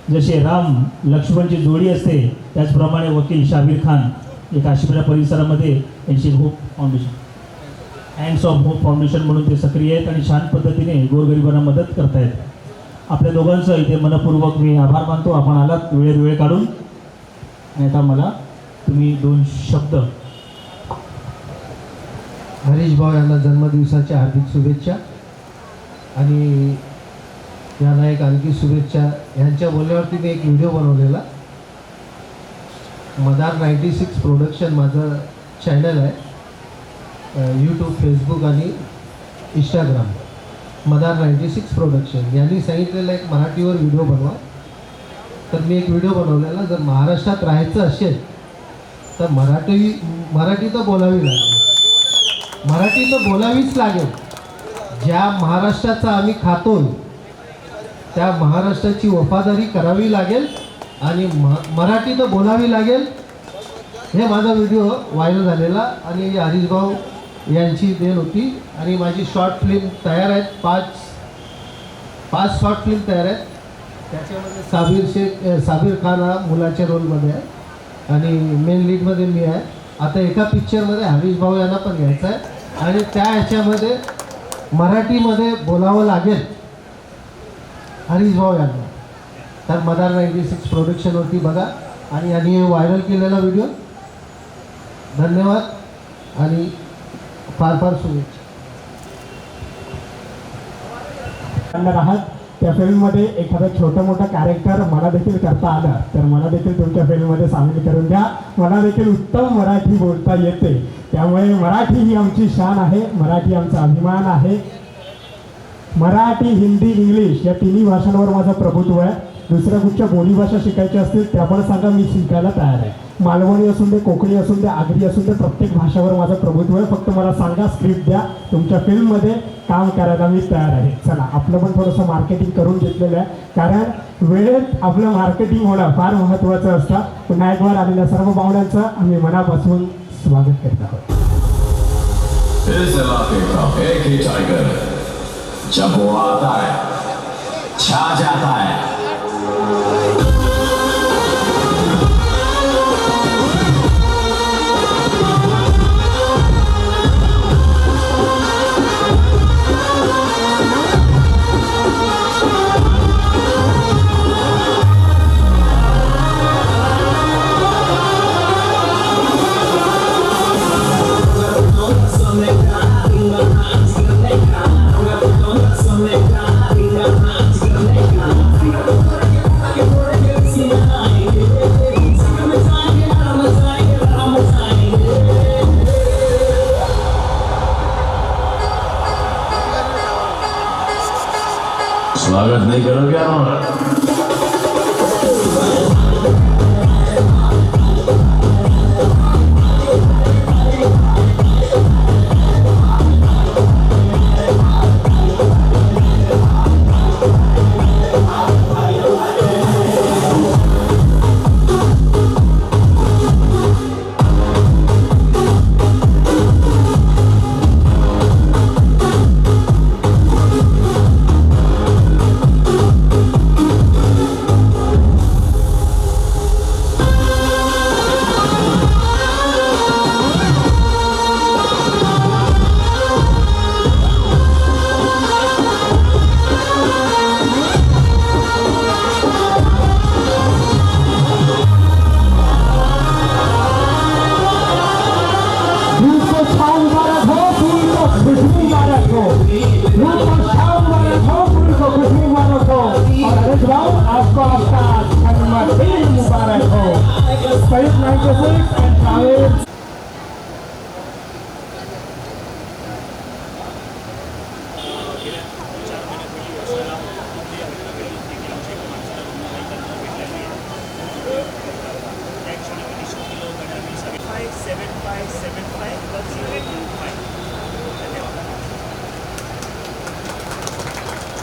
जसे राम लक्ष्मणची जोडी असते त्याचप्रमाणे वकील शाबीर खान एक काशीपुरा परिसरामध्ये यांची hope foundation, hands of hope foundation म्हणून ते सक्रिय आहेत आणि छान पद्धतीने गोरगरिबांना मदत करत आहेत. आपल्या दोघांचं इथे मनपूर्वक मी आभार मानतो. आपण आलात वेळ काढून. आणि आता मला तुम्ही 2 शब्द. हरीश भाऊ यांना जन्मदिवसाच्या हार्दिक शुभेच्छा आणि यांना एक आणखी शुभेच्छा. यांच्या बोलण्यावरती मी एक व्हिडिओ बनवलेला. मदार 96 प्रोडक्शन माझं चॅनल आहे, यूट्यूब, फेसबुक आणि इंस्टाग्राम. मदार 96 प्रोडक्शन यांनी सांगितलेलं एक मराठीवर व्हिडिओ बनवा. तर मी एक व्हिडिओ बनवलेला. जर महाराष्ट्रात राहायचं असेल तर मराठी तर बोलावी लागेल, मराठी तर बोलावीच लागेल. ज्या महाराष्ट्राचा आम्ही खातो त्या महाराष्ट्राची वफादारी करावी लागेल आणि मराठी तर बोलावी लागेल. हे माझा व्हिडिओ व्हायरल झालेला आणि हरीश भाऊ यांची देण होती. आणि माझी शॉर्ट फिल्म तयार आहेत, 5 शॉर्ट फिल्म तयार आहेत. त्याच्यामध्ये साबिर खान हा मुलाच्या रोलमध्ये आहे आणि मेन लीडमध्ये मी आहे. आता एका पिक्चरमध्ये हरीश भाऊ यांना पण घ्यायचं आहे आणि त्या ह्याच्यामध्ये मराठीमध्ये बोलावं लागेल हरीश भाऊ यांना. तर मदार 96 प्रोडक्शनवरती बघा आणि यांनी हे व्हायरल केलेला व्हिडिओ. धन्यवाद आणि फार फार शुभेच्छा. आहात त्या फिल्ममध्ये एखादं छोटं मोठं कॅरेक्टर मला देखील करता आलं तर मला देखील तुमच्या फिल्ममध्ये सामील करून द्या. मला देखील उत्तम मराठी बोलता येते, त्यामुळे मराठी ही आमची शान आहे, मराठी आमचा अभिमान आहे. मराठी, हिंदी, इंग्लिश या तिन्ही भाषांवर माझं प्रभुत्व आहे. दुसऱ्या कुठच्या बोलीभाषा शिकायच्या असतील त्या पण सांगा, मी शिकायला तयार आहे. मालवणी असून दे, कोकणी असून दे, आगरी असून दे, प्रत्येक भाषेवर माझं प्रभुत्व आहे. फक्त मला सांगा, स्क्रिप्ट द्या, तुमच्या फिल्ममध्ये काम करायला मी तयार आहे. चला, आपलं पण थोडंसं मार्केटिंग करून घेतलेलं आहे, कारण वेळेत आपलं मार्केटिंग होणं फार महत्त्वाचं असतं. पुन्हा एक बार आलेल्या सर्व पाहुण्यांचं आम्ही मनापासून स्वागत करत आहोत. इस इलाके का एक ही टाइगर, जब वो आता है छा जाता है. स्वागत नहीं करोगे आप? आपको आपका जन्मदिन मुबारक हो. Space 96 and Travis.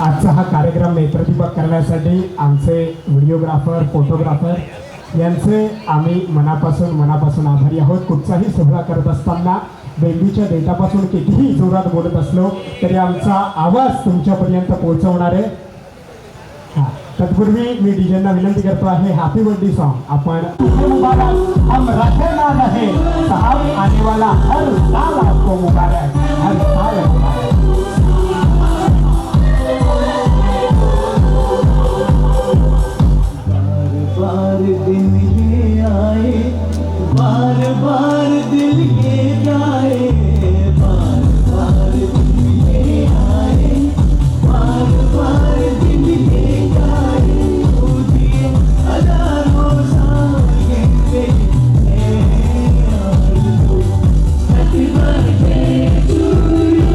आजचा हा कार्यक्रम नेत्रदीपक करण्यासाठी आमचे व्हिडिओग्राफर, फोटोग्राफर यांचे आम्ही मनापासून आभारी आहोत. कुठचाही सोहळा करत असताना बेंबीच्या देठापासून कितीही जोरात बोलत असलो तरी आमचा आवाज तुमच्यापर्यंत पोहोचवणारे. तत्पूर्वी मी डीजेंना विनंती करतो आहे, हॅपी बर्थडे सॉन्ग आपण हम रखना रहे साहब आने वाला हर साल आपको मुबारक, हर साल मुबारक. बार दिन ये आए, बार बार दिल ये गाए, बार बार दिल ये आए, बार बार दिल ये गाए, तुझे हजारों साल कहते हैं. Happy birthday to you,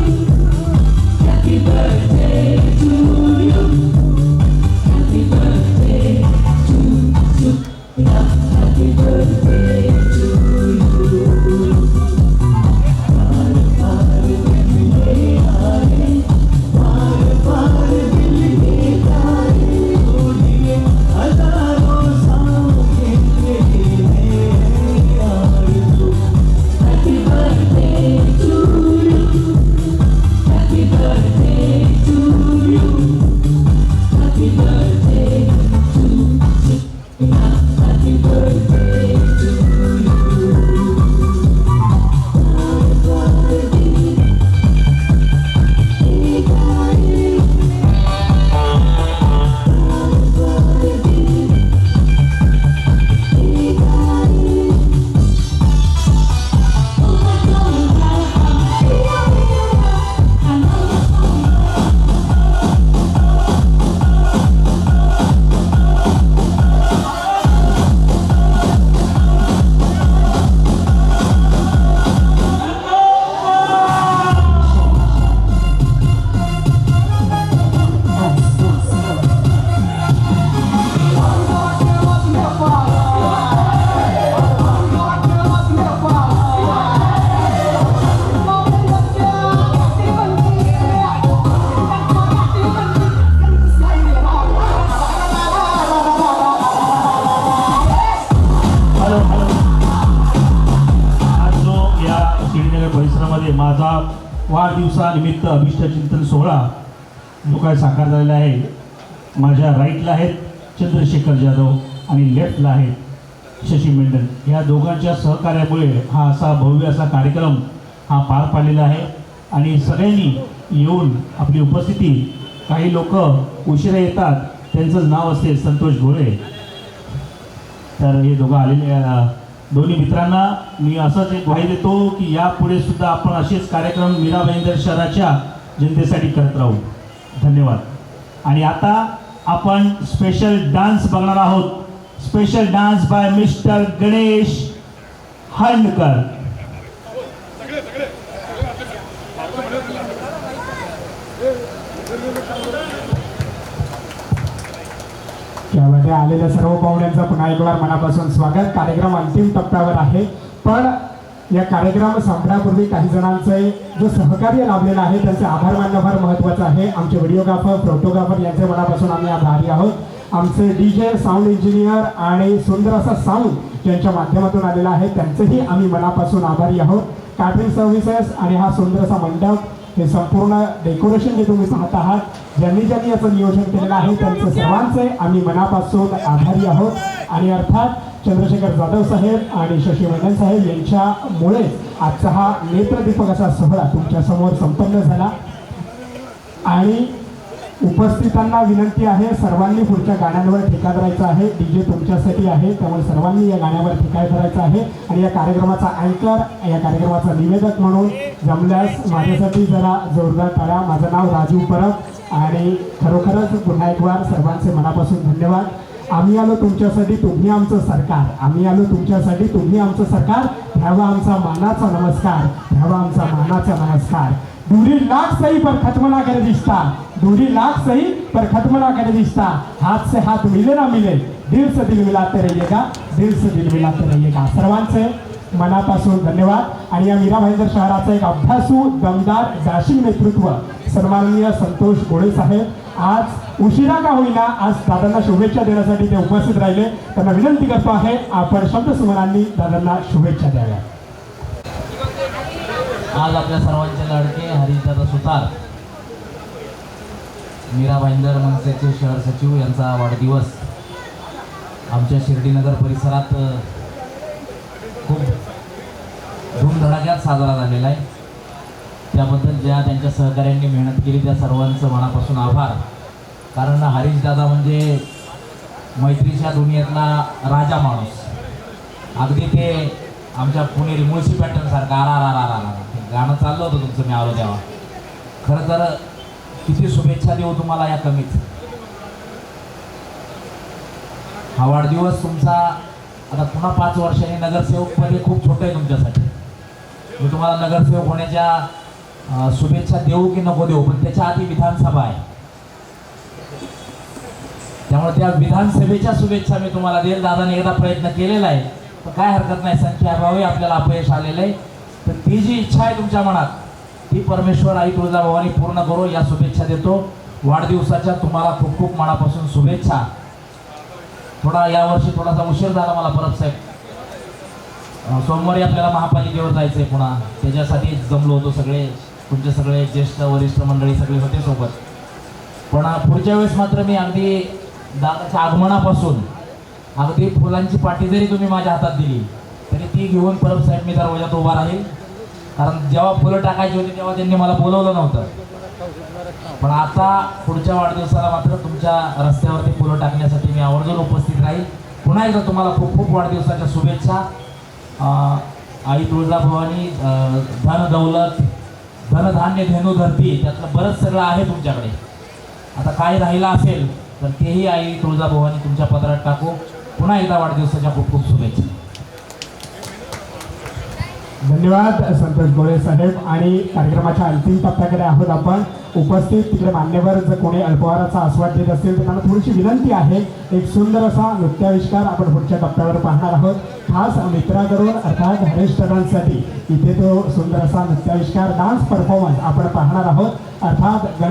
वाढदिवसानिमित्त अभिष्ट चिंतन सोहळा जो काय साकार झालेला आहे. माझ्या राईटला आहेत चंद्रशेखर जाधव आणि लेफ्टला आहेत शशी मंडल. या दोघांच्या सहकार्यामुळे हा असा भव्य असा कार्यक्रम हा पार पाडलेला आहे. आणि सगळ्यांनी येऊन आपली उपस्थिती, काही लोक उशिरा येतात त्यांचं नाव असते संतोष घोळे, तर हे दोघं आलेले दोन्ही मित्रांना मी असंच एक ग्वाही देतो की यापुढे सुद्धा आपण असेच कार्यक्रम मीरा भाईंदर शहराच्या जनतेसाठी करत राहू. धन्यवाद. आणि आता आपण स्पेशल डान्स बघणार आहोत. Special dance by mister Ganesh Handkar. यामध्ये आलेल्या सर्व पाहुण्यांचं पुन्हा एक वेळा मनापासून स्वागत. कार्यक्रम अंतिम टप्प्यावर आहे, पण या कार्यक्रम संपण्यापूर्वी काही जणांचे जो सहकार्य लाभलेलं आहे त्यांचे आभार मानणं फार महत्त्वाचं आहे. आमचे व्हिडिओग्राफर, फोटोग्राफर यांचे मनापासून आम्ही आभारी आहोत. आमचे DJ, साऊंड इंजिनियर आणि सुंदर असा साऊंड ज्यांच्या माध्यमातून आलेला आहे त्यांचेही आम्ही मनापासून आभारी आहोत. कॅटरिंग सर्व्हिसेस आणि हा सुंदर असा मंडप, हे संपूर्ण डेकोरेशन जे तुम्ही पाहत आहात, ज्यांनी याचं नियोजन केलेलं आहे त्यांचे सर्वांचे आम्ही मनापासून आभारी आहोत. आणि अर्थात चंद्रशेखर जाधव साहेब आणि शशी मंडल साहेब यांच्यामुळे आजचा हा नेत्रदीपक असा सोहळा तुमच्यासमोर संपन्न झाला. आणि उपस्थितांना विनंती आहे, सर्वांनी पुढच्या गाण्यांवर ठिका धरायचा आहे. DJ तुमच्यासाठी आहे, त्यामुळे सर्वांनी या गाण्यावर ठिकाण धरायचं आहे. आणि या कार्यक्रमाचा अँकर, या कार्यक्रमाचा निवेदक म्हणून जमल्यास माझ्यासाठी जरा जोरदार टाळ्या. माझं नाव राजू परब आणि खरोखरच पुन्हा एक वार सर्वांचे मनापासून धन्यवाद. आम्ही आलो तुमच्यासाठी, तुम्ही आमचं सरकार. आम्ही आलो तुमच्यासाठी, तुम्ही आमचं सरकार. घ्यावा आमचा मानाचा नमस्कार, घ्यावा आमचा मानाचा नमस्कार. दूरी लाख सही पर खत्म ना करे रिश्ता, दूरी लाख सही पर खत्म ना करे रिश्ता. हाथ से हाथ मिले ना मिले, दिल से दिल मिलाते रहिएगा, दिल से दिल मिलाते रहिएगा. सर्वांचे मनापासून धन्यवाद. आणि या मीरा भाईंदर शहराचं एक अभ्यासू, दमदार, दाशिक नेतृत्व सन्माननीय संतोष घोळे साहेब आज उशिरा का होईना आज दादांना शुभेच्छा देण्यासाठी ते उपस्थित राहिले. त्यांना विनंती करतो आहे आपण शब्दसुमनांनी दादांना शुभेच्छा द्याव्या. आज आपल्या सर्वांचे लाडके हरीशदादा सुतार, मीरा भाईंदर मनसेचे शहर सचिव यांचा वाढदिवस आमच्या शिर्डीनगर परिसरात खूप धूमधडाक्यात साजरा झालेला आहे. त्याबद्दल ज्या त्यांच्या सहकाऱ्यांनी मेहनत केली त्या सर्वांचं मनापासून आभार. कारण हरीशदादा म्हणजे मैत्रीच्या दुनियेतला राजा माणूस. अगदी ते आमच्या पुणेरी मुळशी पॅटर्नसारखं आरा गाणं चाललं होतं तुमचं, मी आलो तेव्हा. खरं तर किती शुभेच्छा देऊ तुम्हाला या कमीच. हा वाढदिवस तुमचा आता पुन्हा 5 वर्षांनी नगरसेवकपदी खूप छोटं आहे तुमच्यासाठी. मी तुम्हाला नगरसेवक होण्याच्या शुभेच्छा देऊ की नको देऊ, पण त्याच्या आधी विधानसभा आहे. त्यामुळे त्या विधानसभेच्या शुभेच्छा मी तुम्हाला देईल. दादाने एकदा प्रयत्न केलेला आहे, तर काय हरकत नाही. संख्या अभावी आपल्याला अपयश आलेलं आहे, तर ती जी इच्छा आहे तुमच्या मनात ती परमेश्वर आई तुळजाभवानी पूर्ण करो या शुभेच्छा देतो. वाढदिवसाच्या तुम्हाला खूप खूप मनापासून शुभेच्छा. यावर्षी थोडासा उशीर झाला मला परब साहेब. सोमवारी आपल्याला महापालिकेवर जायचं आहे पुन्हा, त्याच्यासाठी जमलो होतो सगळे. तुमचे सगळे ज्येष्ठ वरिष्ठ मंडळी सगळे होते सोबत. पण पुढच्या वेळेस मात्र मी अगदी दादाच्या आगमनापासून अगदी फुलांची पाटी जरी तुम्ही माझ्या हातात दिली तरी ती घेऊन परब साहेब मी दरवाजात उभा राहील. कारण जेव्हा फुलं टाकायची होती तेव्हा त्यांनी मला बोलवलं नव्हतं, पण आता पुढच्या वाढदिवसाला मात्र तुमच्या रस्त्यावरती फुलं टाकण्यासाठी मी आवर्जून उपस्थित राहील. पुन्हा एकदा तुम्हाला खूप खूप वाढदिवसाच्या शुभेच्छा. आई तुळजाभवानी धन दौलत धनधान्य धेनू धरती त्यातलं बरंच सगळं आहे तुमच्याकडे. आता काय राहिलं असेल तर तेही आई तुळजाभवानी तुमच्या पदरात टाकू. पुन्हा एकदा वाढदिवसाच्या खूप खूप शुभेच्छा. धन्यवाद संतोष घोळे साहेब. आणि कार्यक्रमाच्या अंतिम टप्प्याकडे आहोत आपण. उपस्थित तिकडे मान्यवर जर कोणी अल्पहाराचा आस्वाद देत असेल तर त्यांना थोडीशी विनंती आहे. एक सुंदर असा नृत्याविष्कार आपण पुढच्या टप्प्यावर पाहणार आहोत. खास मित्राकडून अर्थात हरेश दादांसाठी इथे तो सुंदर असा नृत्याविष्कार, डान्स परफॉर्मन्स आपण पाहणार आहोत. अर्थात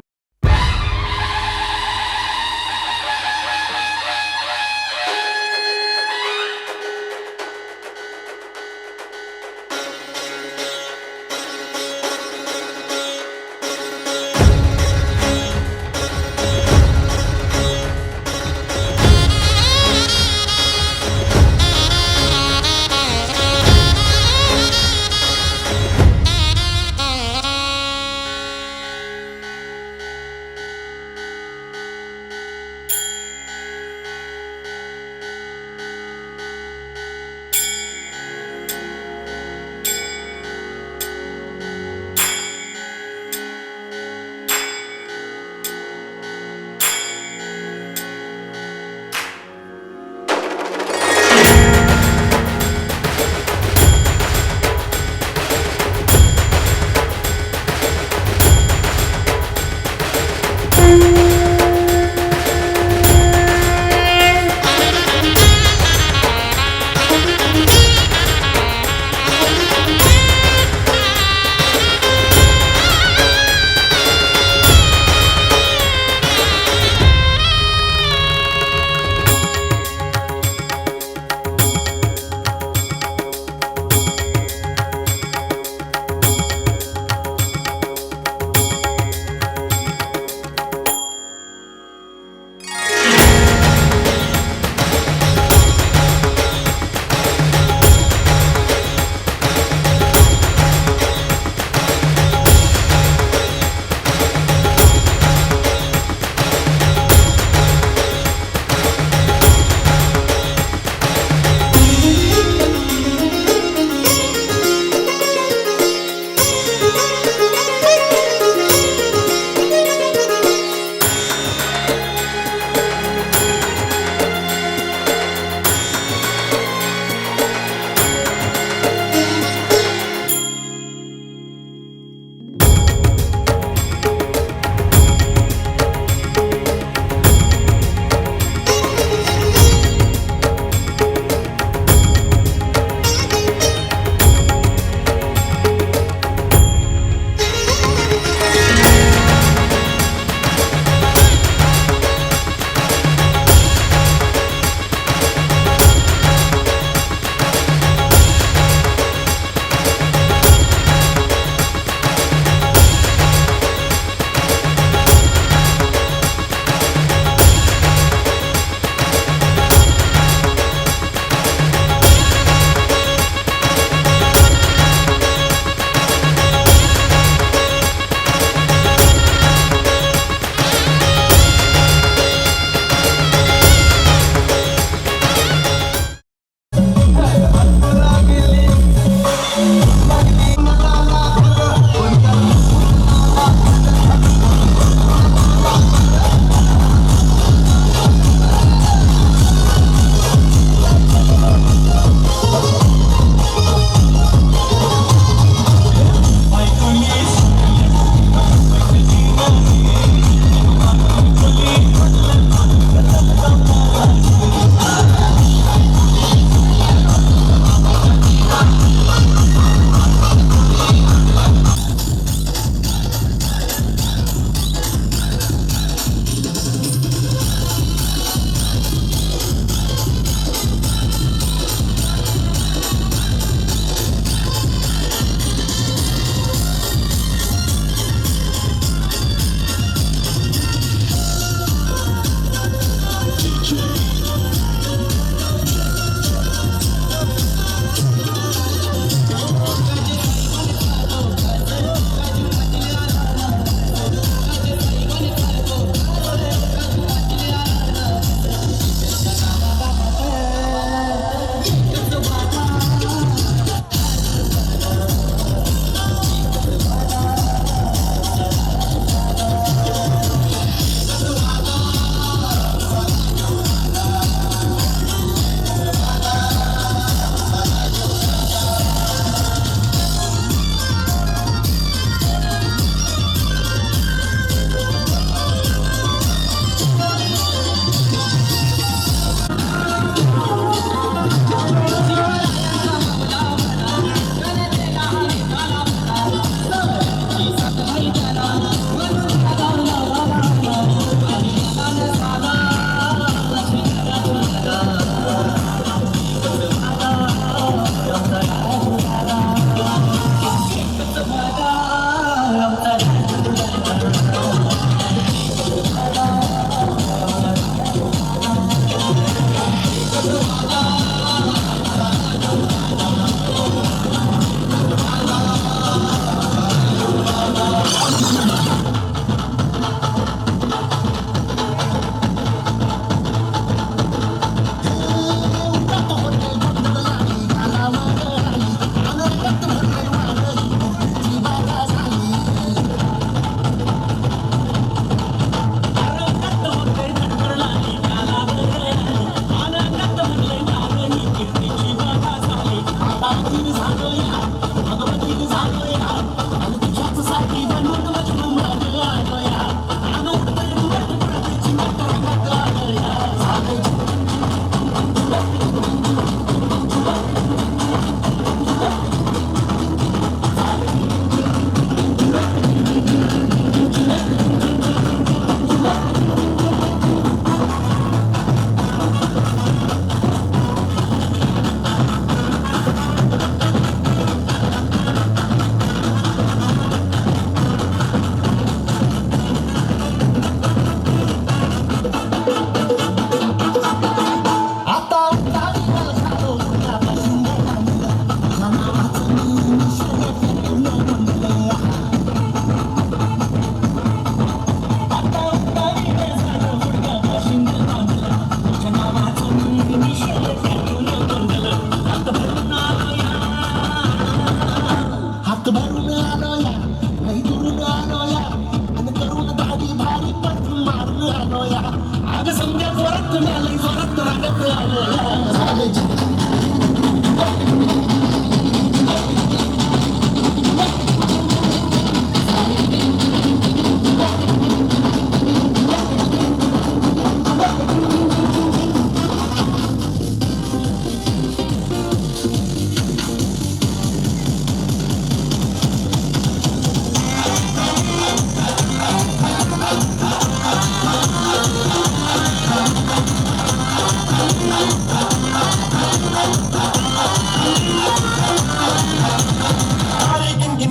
आवला अग समजा जोरात मिळाली जोरात रागत आवला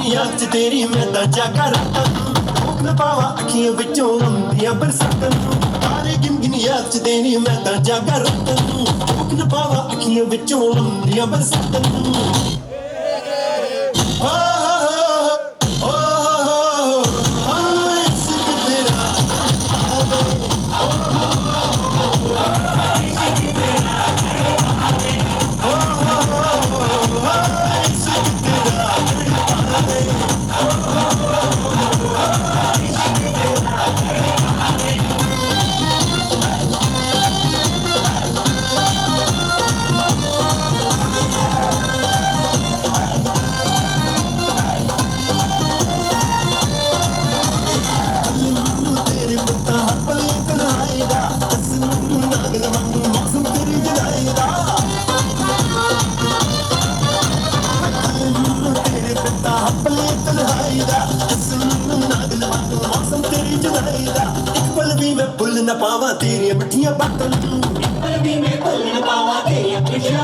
ਯਾਦ ਤੇਰੀ ਮੈਂ ਤਾਂ ਜਾਗਾ ਰਾਤਾਂ ਨੂੰ ਪਾਵਾ ਅੱਖੀਆਂ ਵਿੱਚੋਂ ਆਉਂਦੀਆਂ ਬਰਸਾਤਾਂ ਨੂੰ ਤਾਰੇ ਗਿਣ ਯਾਦ ਤੇਰੀ ਮੈਂ ਤਾਂ ਜਾਗਾ ਰਾਤਾਂ ਨੂੰ ਪਾਵਾ ਅੱਖੀਆਂ ਵਿੱਚੋਂ ਆਉਂਦੀਆਂ ਬਰਸਾਤਾਂ ਨੂੰ न पावा तेरी मिठिया बातों भी मैं भुल न पावा तेरी मिठिया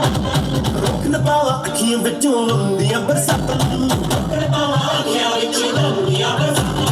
रोक न पावा अखियां विचों आउंदियां बरसातां रोक न पावा अखियां विचों आउंदियां बरसातां